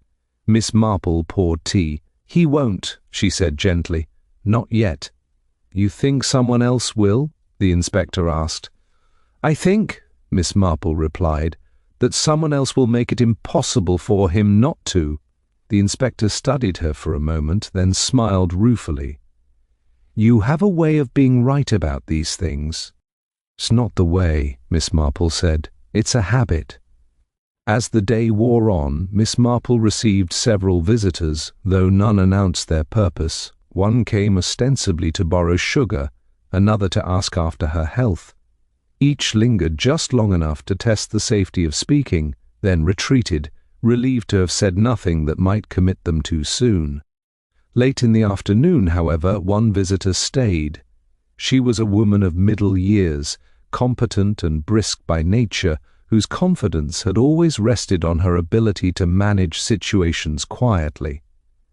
Miss Marple poured tea. He won't, she said gently. Not yet. You think someone else will? The inspector asked. I think, Miss Marple replied, that someone else will make it impossible for him not to. The inspector studied her for a moment, then smiled ruefully. You have a way of being right about these things. It's not the way, Miss Marple said. It's a habit. As the day wore on, Miss Marple received several visitors, though none announced their purpose. One came ostensibly to borrow sugar, another to ask after her health. Each lingered just long enough to test the safety of speaking, then retreated, relieved to have said nothing that might commit them too soon. Late in the afternoon, however, one visitor stayed. She was a woman of middle years, competent and brisk by nature, whose confidence had always rested on her ability to manage situations quietly.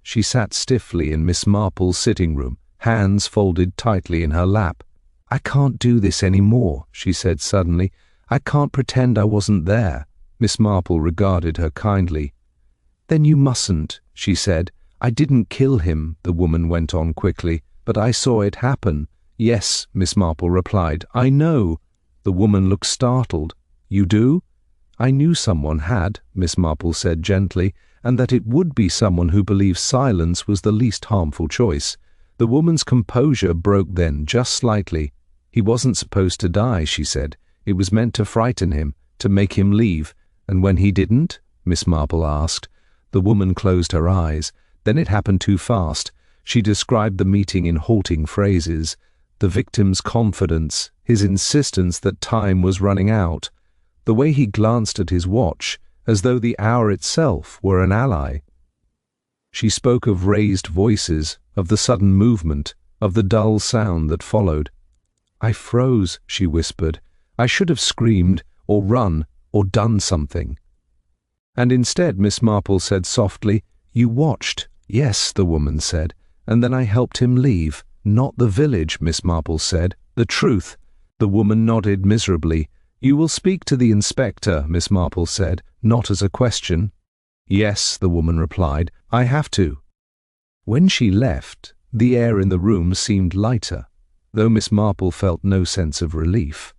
She sat stiffly in Miss Marple's sitting room, hands folded tightly in her lap. I can't do this any more, she said suddenly. I can't pretend I wasn't there. Miss Marple regarded her kindly. Then you mustn't, she said. I didn't kill him, the woman went on quickly, but I saw it happen. Yes, Miss Marple replied. I know. The woman looked startled. You do? I knew someone had, Miss Marple said gently, and that it would be someone who believed silence was the least harmful choice. The woman's composure broke then, just slightly. He wasn't supposed to die, she said. It was meant to frighten him, to make him leave. And when he didn't? Miss Marple asked. The woman closed her eyes. Then it happened too fast. She described the meeting in halting phrases. The victim's confidence, his insistence that time was running out. The way he glanced at his watch, as though the hour itself were an ally. She spoke of raised voices, of the sudden movement, of the dull sound that followed. I froze, she whispered. I should have screamed, or run, or done something. And instead, Miss Marple said softly, You watched. Yes, the woman said, and then I helped him leave. Not the village, Miss Marple said. The truth. The woman nodded miserably. You will speak to the inspector, Miss Marple said, not as a question. Yes, the woman replied, I have to. When she left, the air in the room seemed lighter, though Miss Marple felt no sense of relief.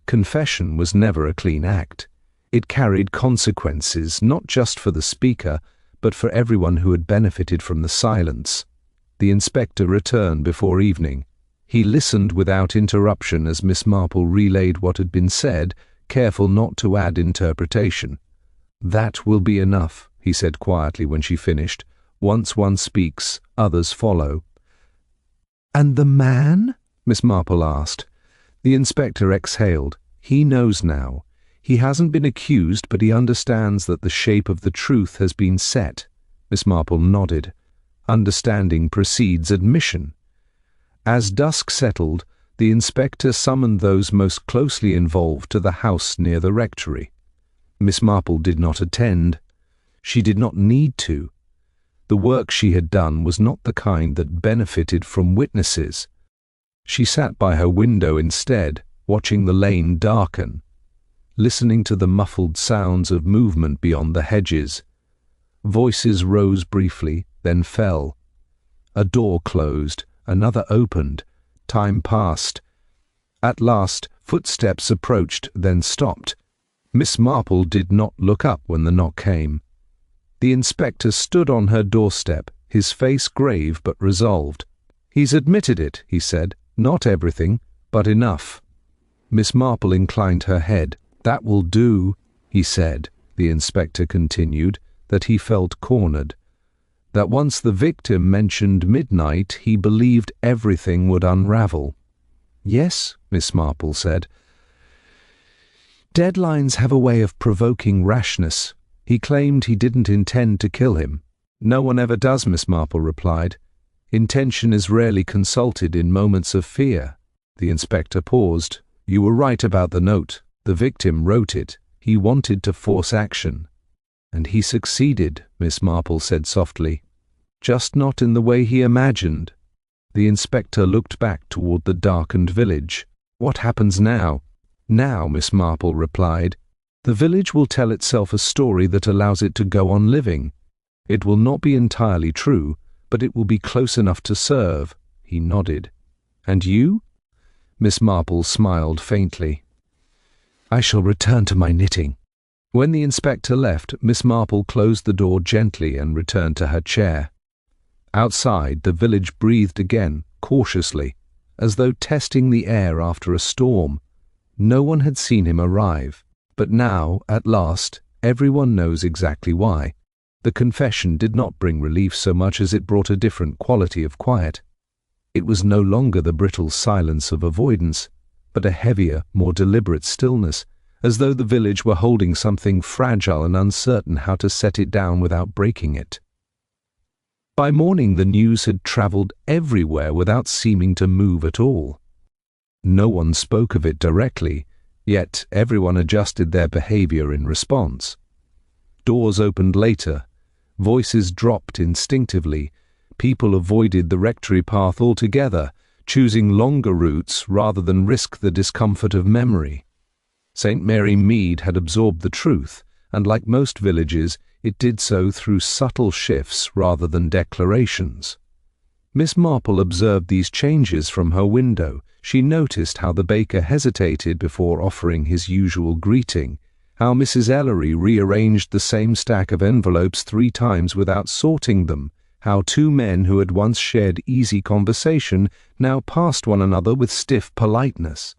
Confession was never a clean act. It carried consequences, not just for the speaker, but for everyone who had benefited from the silence. The inspector returned before evening. He listened without interruption as Miss Marple relayed what had been said, careful not to add interpretation. That will be enough, he said quietly when she finished. Once one speaks, others follow. And the man? Miss Marple asked. The inspector exhaled. He knows now. He hasn't been accused, but he understands that the shape of the truth has been set. Miss Marple nodded. Understanding precedes admission. As dusk settled, the inspector summoned those most closely involved to the house near the rectory. Miss Marple did not attend. She did not need to. The work she had done was not the kind that benefited from witnesses. She sat by her window instead, watching the lane darken, listening to the muffled sounds of movement beyond the hedges. Voices rose briefly, then fell. A door closed. Another opened. Time passed. At last, footsteps approached, then stopped. Miss Marple did not look up when the knock came. The inspector stood on her doorstep, his face grave but resolved. He's admitted it, he said. Not everything, but enough. Miss Marple inclined her head. That will do, he said. The inspector continued, that he felt cornered. That once the victim mentioned midnight, he believed everything would unravel. Yes, Miss Marple said. Deadlines have a way of provoking rashness. He claimed he didn't intend to kill him. No one ever does, Miss Marple replied. Intention is rarely consulted in moments of fear. The inspector paused. You were right about the note. The victim wrote it. He wanted to force action. And he succeeded, Miss Marple said softly. Just not in the way he imagined. The inspector looked back toward the darkened village. What happens now? Now, Miss Marple replied, the village will tell itself a story that allows it to go on living. It will not be entirely true, but it will be close enough to serve. He nodded. And you? Miss Marple smiled faintly. I shall return to my knitting. When the inspector left, Miss Marple closed the door gently and returned to her chair. Outside, the village breathed again, cautiously, as though testing the air after a storm. No one had seen him arrive, but now, at last, everyone knows exactly why. The confession did not bring relief so much as it brought a different quality of quiet. It was no longer the brittle silence of avoidance, but a heavier, more deliberate stillness, as though the village were holding something fragile and uncertain how to set it down without breaking it. By morning the news had travelled everywhere without seeming to move at all. No one spoke of it directly, yet everyone adjusted their behaviour in response. Doors opened later, voices dropped instinctively, people avoided the rectory path altogether, choosing longer routes rather than risk the discomfort of memory. St. Mary Mead had absorbed the truth, and like most villages, it did so through subtle shifts rather than declarations. Miss Marple observed these changes from her window. She noticed how the baker hesitated before offering his usual greeting, how Mrs. Ellery rearranged the same stack of envelopes 3 times without sorting them, how 2 men who had once shared easy conversation now passed one another with stiff politeness.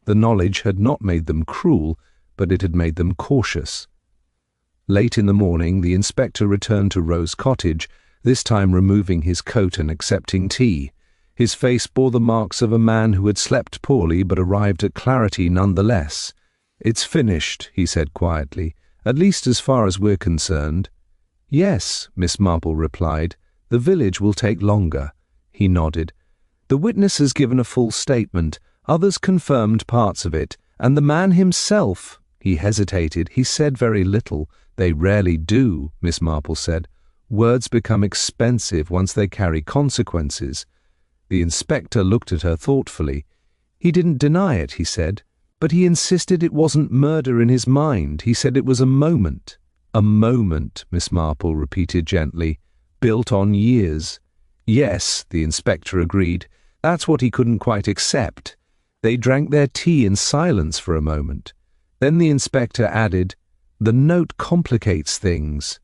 The knowledge had not made them cruel, but it had made them cautious. Late in the morning, the inspector returned to Rose Cottage, this time removing his coat and accepting tea. His face bore the marks of a man who had slept poorly but arrived at clarity nonetheless. It's finished, he said quietly, at least as far as we're concerned. Yes, Miss Marple replied. The village will take longer. He nodded. The witness has given a full statement. Others confirmed parts of it, and the man himself, he hesitated, he said very little. They rarely do, Miss Marple said. Words become expensive once they carry consequences. The inspector looked at her thoughtfully. He didn't deny it, he said, but he insisted it wasn't murder in his mind. He said it was a moment. A moment, Miss Marple repeated gently, built on years. Yes, the inspector agreed. That's what he couldn't quite accept. They drank their tea in silence for a moment. Then the inspector added, The note complicates things.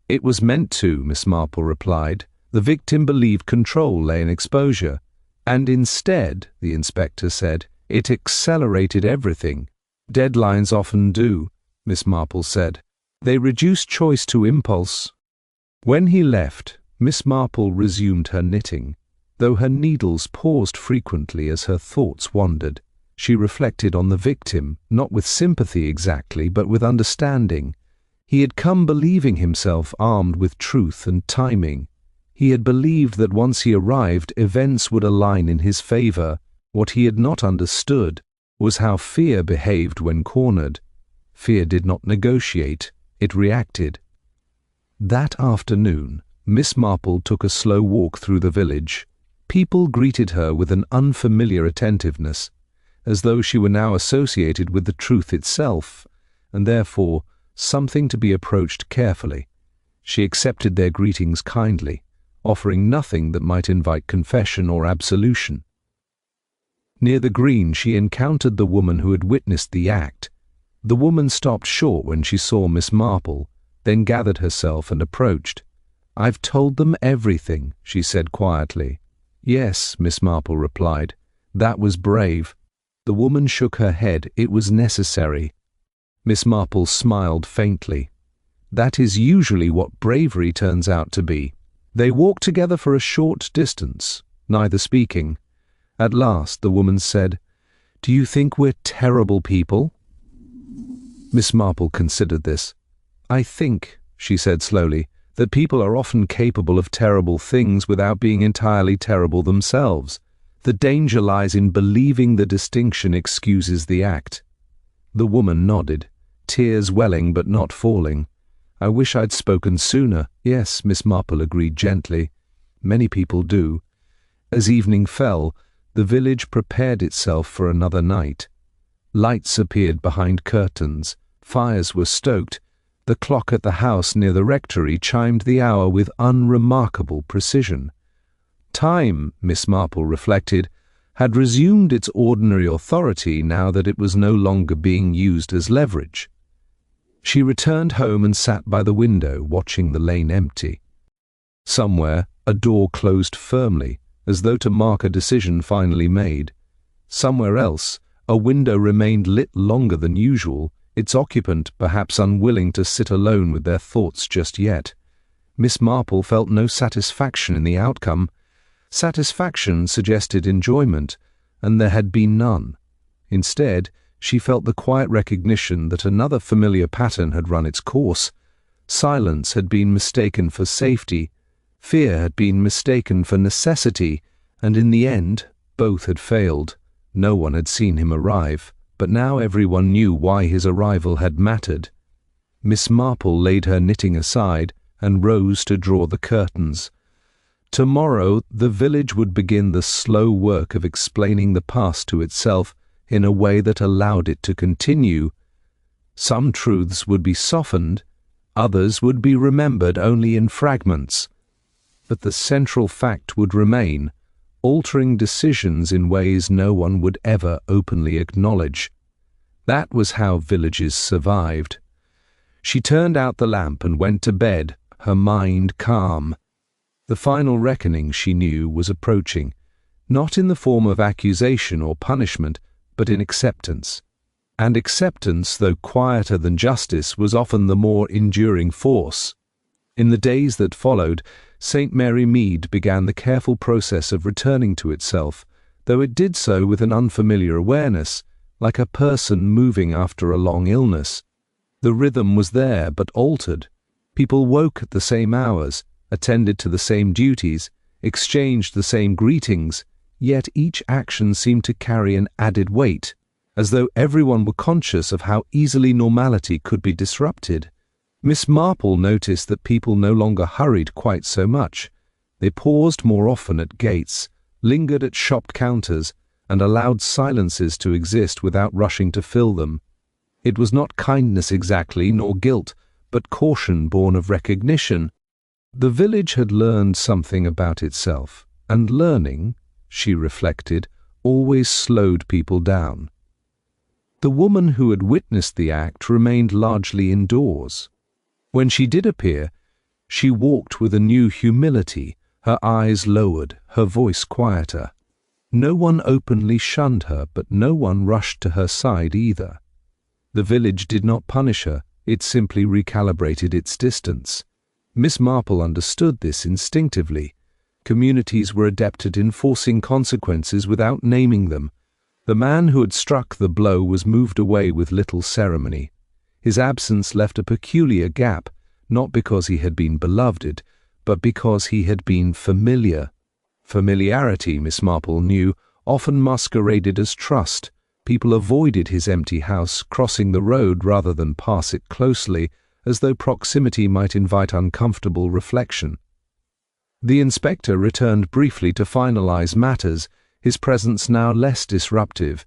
It was meant to, Miss Marple replied. The victim believed control lay in exposure. And instead, the inspector said, it accelerated everything. Deadlines often do, Miss Marple said. They reduce choice to impulse. When he left, Miss Marple resumed her knitting, though her needles paused frequently as her thoughts wandered. She reflected on the victim, not with sympathy exactly, but with understanding. He had come believing himself armed with truth and timing. He had believed that once he arrived, events would align in his favor. What he had not understood was how fear behaved when cornered. Fear did not negotiate, it reacted. That afternoon, Miss Marple took a slow walk through the village. People greeted her with an unfamiliar attentiveness, as though she were now associated with the truth itself, and therefore something to be approached carefully. She accepted their greetings kindly, offering nothing that might invite confession or absolution. Near the green she encountered the woman who had witnessed the act. The woman stopped short when she saw Miss Marple, then gathered herself and approached. "I've told them everything," she said quietly. "Yes," Miss Marple replied. "That was brave." The woman shook her head. "It was necessary." Miss Marple smiled faintly. "That is usually what bravery turns out to be." They walked together for a short distance, neither speaking. At last the woman said, "Do you think we're terrible people?" Miss Marple considered this. "I think," she said slowly, that people are often capable of terrible things without being entirely terrible themselves. The danger lies in believing the distinction excuses the act. The woman nodded, tears welling but not falling. "I wish I'd spoken sooner." "Yes," Miss Marple agreed gently. "Many people do." As evening fell, the village prepared itself for another night. Lights appeared behind curtains, fires were stoked, the clock at the house near the rectory chimed the hour with unremarkable precision. Time, Miss Marple reflected, had resumed its ordinary authority now that it was no longer being used as leverage. She returned home and sat by the window, watching the lane empty. Somewhere, a door closed firmly, as though to mark a decision finally made. Somewhere else, a window remained lit longer than usual, its occupant perhaps unwilling to sit alone with their thoughts just yet. Miss Marple felt no satisfaction in the outcome. Satisfaction suggested enjoyment, and there had been none. Instead, she felt the quiet recognition that another familiar pattern had run its course. Silence had been mistaken for safety, fear had been mistaken for necessity, and in the end, both had failed. No one had seen him arrive, but now everyone knew why his arrival had mattered. Miss Marple laid her knitting aside and rose to draw the curtains. Tomorrow the village would begin the slow work of explaining the past to itself in a way that allowed it to continue. Some truths would be softened, others would be remembered only in fragments. But the central fact would remain, altering decisions in ways no one would ever openly acknowledge. That was how villages survived. She turned out the lamp and went to bed, her mind calm. The final reckoning, she knew, was approaching, not in the form of accusation or punishment, but in acceptance. And acceptance, though quieter than justice, was often the more enduring force. In the days that followed, St. Mary Mead began the careful process of returning to itself, though it did so with an unfamiliar awareness, like a person moving after a long illness. The rhythm was there, but altered. People woke at the same hours, attended to the same duties, exchanged the same greetings, yet each action seemed to carry an added weight, as though everyone were conscious of how easily normality could be disrupted. Miss Marple noticed that people no longer hurried quite so much. They paused more often at gates, lingered at shop counters, and allowed silences to exist without rushing to fill them. It was not kindness exactly, nor guilt, but caution born of recognition. The village had learned something about itself, and learning, she reflected, always slowed people down. The woman who had witnessed the act remained largely indoors. When she did appear, she walked with a new humility, her eyes lowered, her voice quieter. No one openly shunned her, but no one rushed to her side either. The village did not punish her, it simply recalibrated its distance. Miss Marple understood this instinctively. Communities were adept at enforcing consequences without naming them. The man who had struck the blow was moved away with little ceremony. His absence left a peculiar gap, not because he had been beloved, but because he had been familiar. Familiarity, Miss Marple knew, often masqueraded as trust. People avoided his empty house, crossing the road rather than pass it closely, as though proximity might invite uncomfortable reflection. The inspector returned briefly to finalize matters, his presence now less disruptive.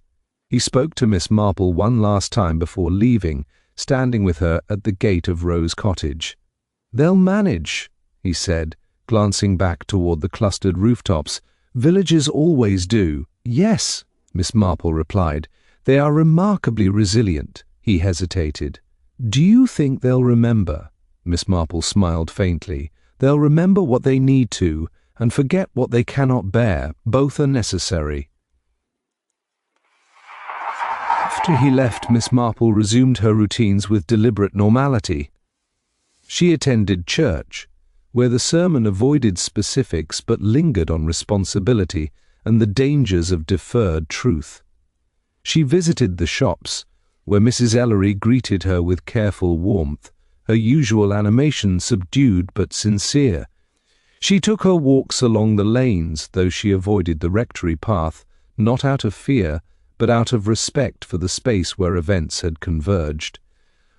He spoke to Miss Marple one last time before leaving, standing with her at the gate of Rose Cottage. "They'll manage," he said, glancing back toward the clustered rooftops. "Villages always do." "Yes," Miss Marple replied. "They are remarkably resilient." He hesitated. "Do you think they'll remember?" Miss Marple smiled faintly. "They'll remember what they need to, and forget what they cannot bear. Both are necessary." After he left, Miss Marple resumed her routines with deliberate normality. She attended church, where the sermon avoided specifics but lingered on responsibility and the dangers of deferred truth. She visited the shops, where Mrs. Ellery greeted her with careful warmth, her usual animation subdued but sincere. She took her walks along the lanes, though she avoided the rectory path, not out of fear, but out of respect for the space where events had converged.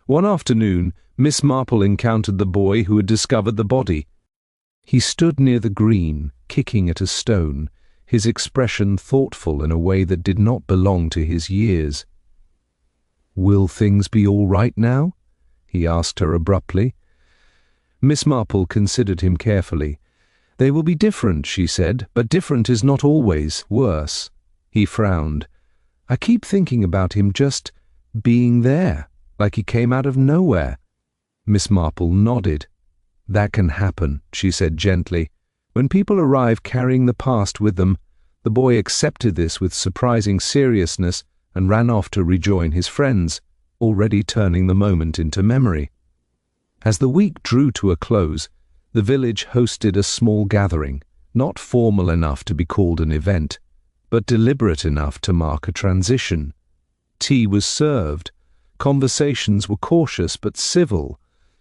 One afternoon, Miss Marple encountered the boy who had discovered the body. He stood near the green, kicking at a stone, his expression thoughtful in a way that did not belong to his years. "Will things be all right now?" he asked her abruptly. Miss Marple considered him carefully. "They will be different," she said, "but different is not always worse." He frowned. "I keep thinking about him just being there, like he came out of nowhere." Miss Marple nodded. "That can happen," she said gently. "When people arrive carrying the past with them." The boy accepted this with surprising seriousness and ran off to rejoin his friends, already turning the moment into memory. As the week drew to a close, the village hosted a small gathering, not formal enough to be called an event, but deliberate enough to mark a transition. Tea was served. Conversations were cautious but civil.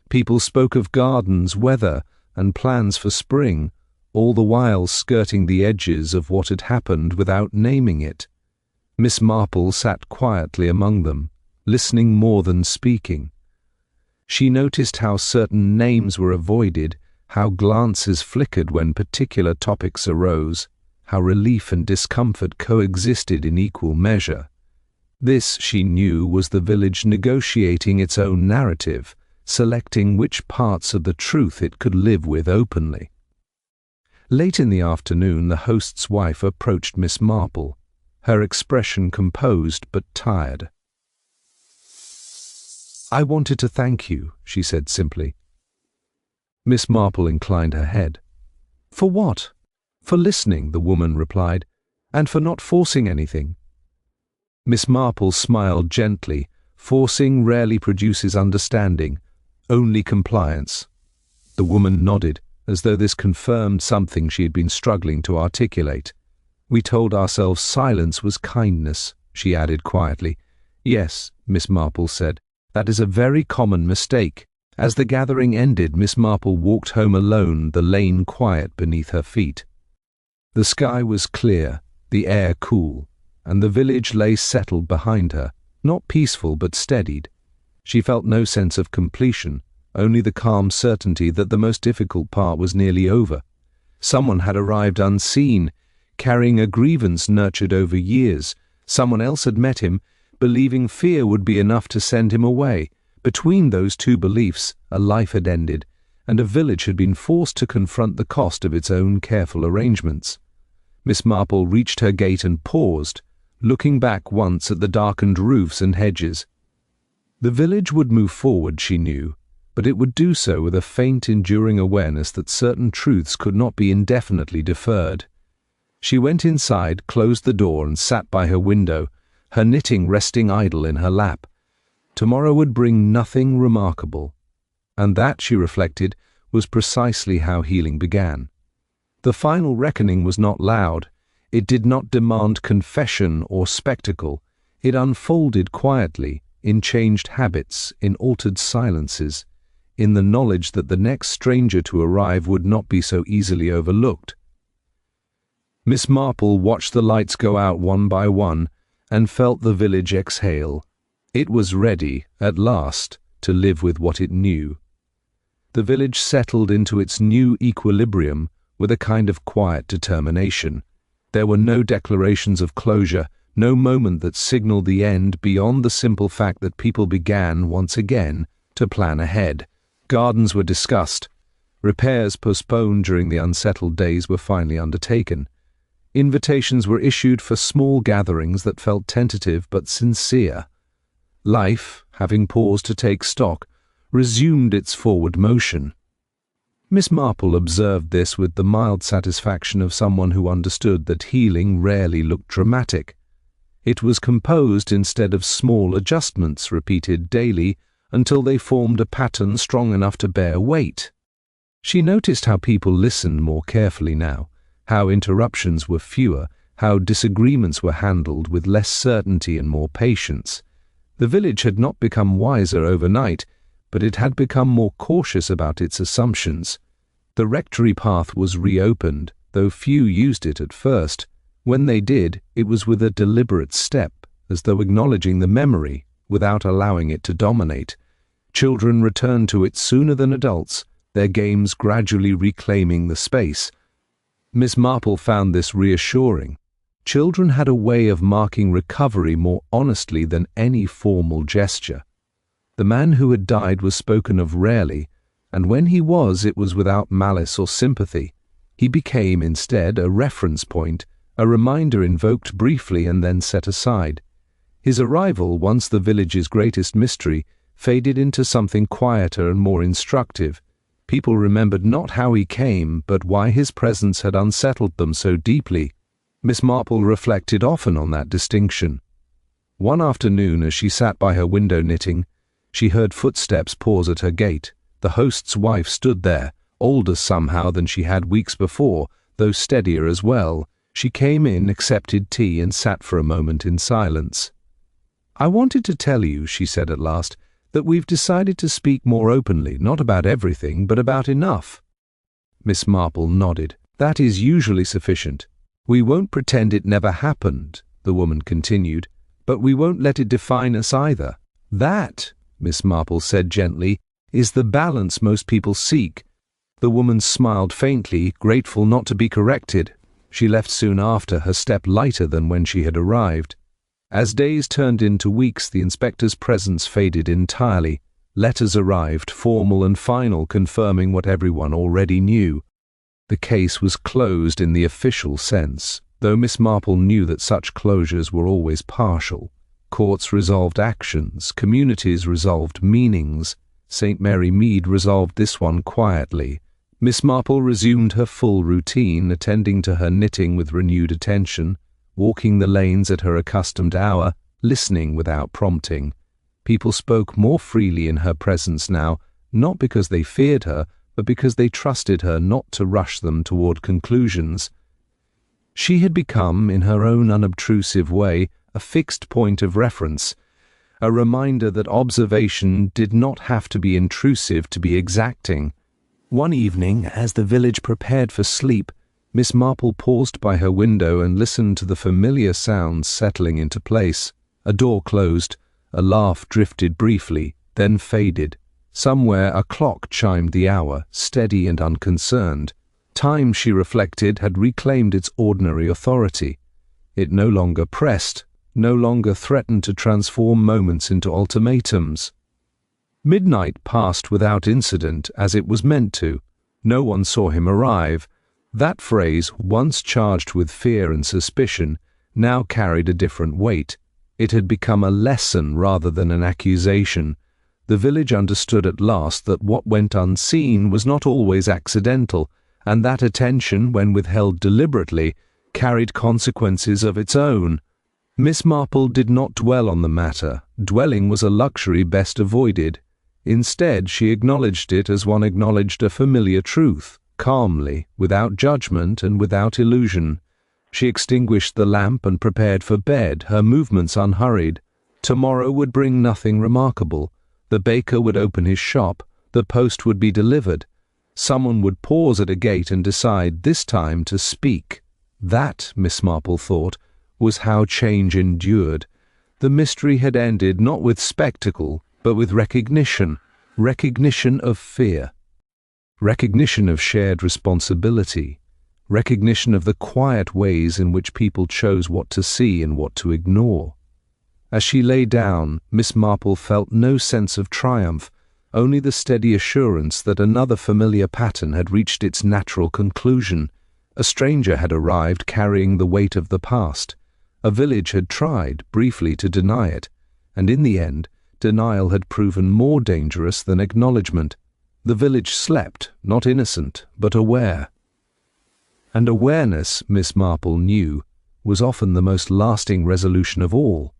People spoke of gardens, weather, and plans for spring, all the while skirting the edges of what had happened without naming it. Miss Marple sat quietly among them, listening more than speaking. She noticed how certain names were avoided, how glances flickered when particular topics arose, how relief and discomfort coexisted in equal measure. This, she knew, was the village negotiating its own narrative, selecting which parts of the truth it could live with openly. Late in the afternoon, the host's wife approached Miss Marple, her expression composed but tired. "I wanted to thank you," she said simply. Miss Marple inclined her head. "For what?" "For listening," the woman replied, "and for not forcing anything." Miss Marple smiled gently. Forcing rarely produces understanding, only compliance. The woman nodded, as though this confirmed something she had been struggling to articulate. "We told ourselves silence was kindness," she added quietly. "Yes," Miss Marple said, "that is a very common mistake." As the gathering ended, Miss Marple walked home alone, the lane quiet beneath her feet. The sky was clear, the air cool, and the village lay settled behind her, not peaceful but steadied. She felt no sense of completion, only the calm certainty that the most difficult part was nearly over. Someone had arrived unseen, carrying a grievance nurtured over years. Someone else had met him, believing fear would be enough to send him away. Between those two beliefs, a life had ended, and a village had been forced to confront the cost of its own careful arrangements. Miss Marple reached her gate and paused, looking back once at the darkened roofs and hedges. The village would move forward, she knew, but it would do so with a faint, enduring awareness that certain truths could not be indefinitely deferred. She went inside, closed the door, and sat by her window, her knitting resting idle in her lap. Tomorrow would bring nothing remarkable. And that, she reflected, was precisely how healing began. The final reckoning was not loud. It did not demand confession or spectacle. It unfolded quietly, in changed habits, in altered silences, in the knowledge that the next stranger to arrive would not be so easily overlooked. Miss Marple watched the lights go out one by one and felt the village exhale. It was ready, at last, to live with what it knew. The village settled into its new equilibrium with a kind of quiet determination. There were no declarations of closure, no moment that signaled the end beyond the simple fact that people began, once again, to plan ahead. Gardens were discussed. Repairs postponed during the unsettled days were finally undertaken. Invitations were issued for small gatherings that felt tentative but sincere. Life, having paused to take stock, resumed its forward motion. Miss Marple observed this with the mild satisfaction of someone who understood that healing rarely looked dramatic. It was composed instead of small adjustments repeated daily until they formed a pattern strong enough to bear weight. She noticed how people listened more carefully now, how interruptions were fewer, how disagreements were handled with less certainty and more patience. The village had not become wiser overnight, but it had become more cautious about its assumptions. The rectory path was reopened, though few used it at first. When they did, it was with a deliberate step, as though acknowledging the memory without allowing it to dominate. Children returned to it sooner than adults, their games gradually reclaiming the space. Miss Marple found this reassuring. Children had a way of marking recovery more honestly than any formal gesture. The man who had died was spoken of rarely, and when he was, it was without malice or sympathy. He became, instead, a reference point, a reminder invoked briefly and then set aside. His arrival, once the village's greatest mystery, faded into something quieter and more instructive. People remembered not how he came, but why his presence had unsettled them so deeply. Miss Marple reflected often on that distinction. One afternoon, as she sat by her window knitting, she heard footsteps pause at her gate. The host's wife stood there, older somehow than she had weeks before, though steadier as well. She came in, accepted tea, and sat for a moment in silence. "I wanted to tell you," she said at last, "that we've decided to speak more openly, not about everything, but about enough." Miss Marple nodded. "That is usually sufficient. We won't pretend it never happened," the woman continued, "but we won't let it define us either. That," Miss Marple said gently, "is the balance most people seek." The woman smiled faintly, grateful not to be corrected. She left soon after, her step lighter than when she had arrived. As days turned into weeks, the inspector's presence faded entirely. Letters arrived, formal and final, confirming what everyone already knew. The case was closed in the official sense, though Miss Marple knew that such closures were always partial. Courts resolved actions, communities resolved meanings. St. Mary Mead resolved this one quietly. Miss Marple resumed her full routine, attending to her knitting with renewed attention, walking the lanes at her accustomed hour, listening without prompting. People spoke more freely in her presence now, not because they feared her, but because they trusted her not to rush them toward conclusions. She had become, in her own unobtrusive way, a fixed point of reference, a reminder that observation did not have to be intrusive to be exacting. One evening, as the village prepared for sleep, Miss Marple paused by her window and listened to the familiar sounds settling into place. A door closed, a laugh drifted briefly, then faded. Somewhere a clock chimed the hour, steady and unconcerned. Time, she reflected, had reclaimed its ordinary authority. It no longer pressed, no longer threatened to transform moments into ultimatums. Midnight passed without incident, as it was meant to. No one saw him arrive. That phrase, once charged with fear and suspicion, now carried a different weight. It had become a lesson rather than an accusation. The village understood at last that what went unseen was not always accidental, and that attention, when withheld deliberately, carried consequences of its own. Miss Marple did not dwell on the matter. Dwelling was a luxury best avoided. Instead, she acknowledged it as one acknowledged a familiar truth, calmly, without judgment and without illusion. She extinguished the lamp and prepared for bed, her movements unhurried. Tomorrow would bring nothing remarkable. The baker would open his shop, the post would be delivered. Someone would pause at a gate and decide this time to speak. That, Miss Marple thought, was how change endured. The mystery had ended not with spectacle, but with recognition of fear, recognition of shared responsibility, recognition of the quiet ways in which people chose what to see and what to ignore. As she lay down, Miss Marple felt no sense of triumph, only the steady assurance that another familiar pattern had reached its natural conclusion. A stranger had arrived carrying the weight of the past. A village had tried, briefly, to deny it, and in the end, denial had proven more dangerous than acknowledgment. The village slept, not innocent, but aware. And awareness, Miss Marple knew, was often the most lasting resolution of all.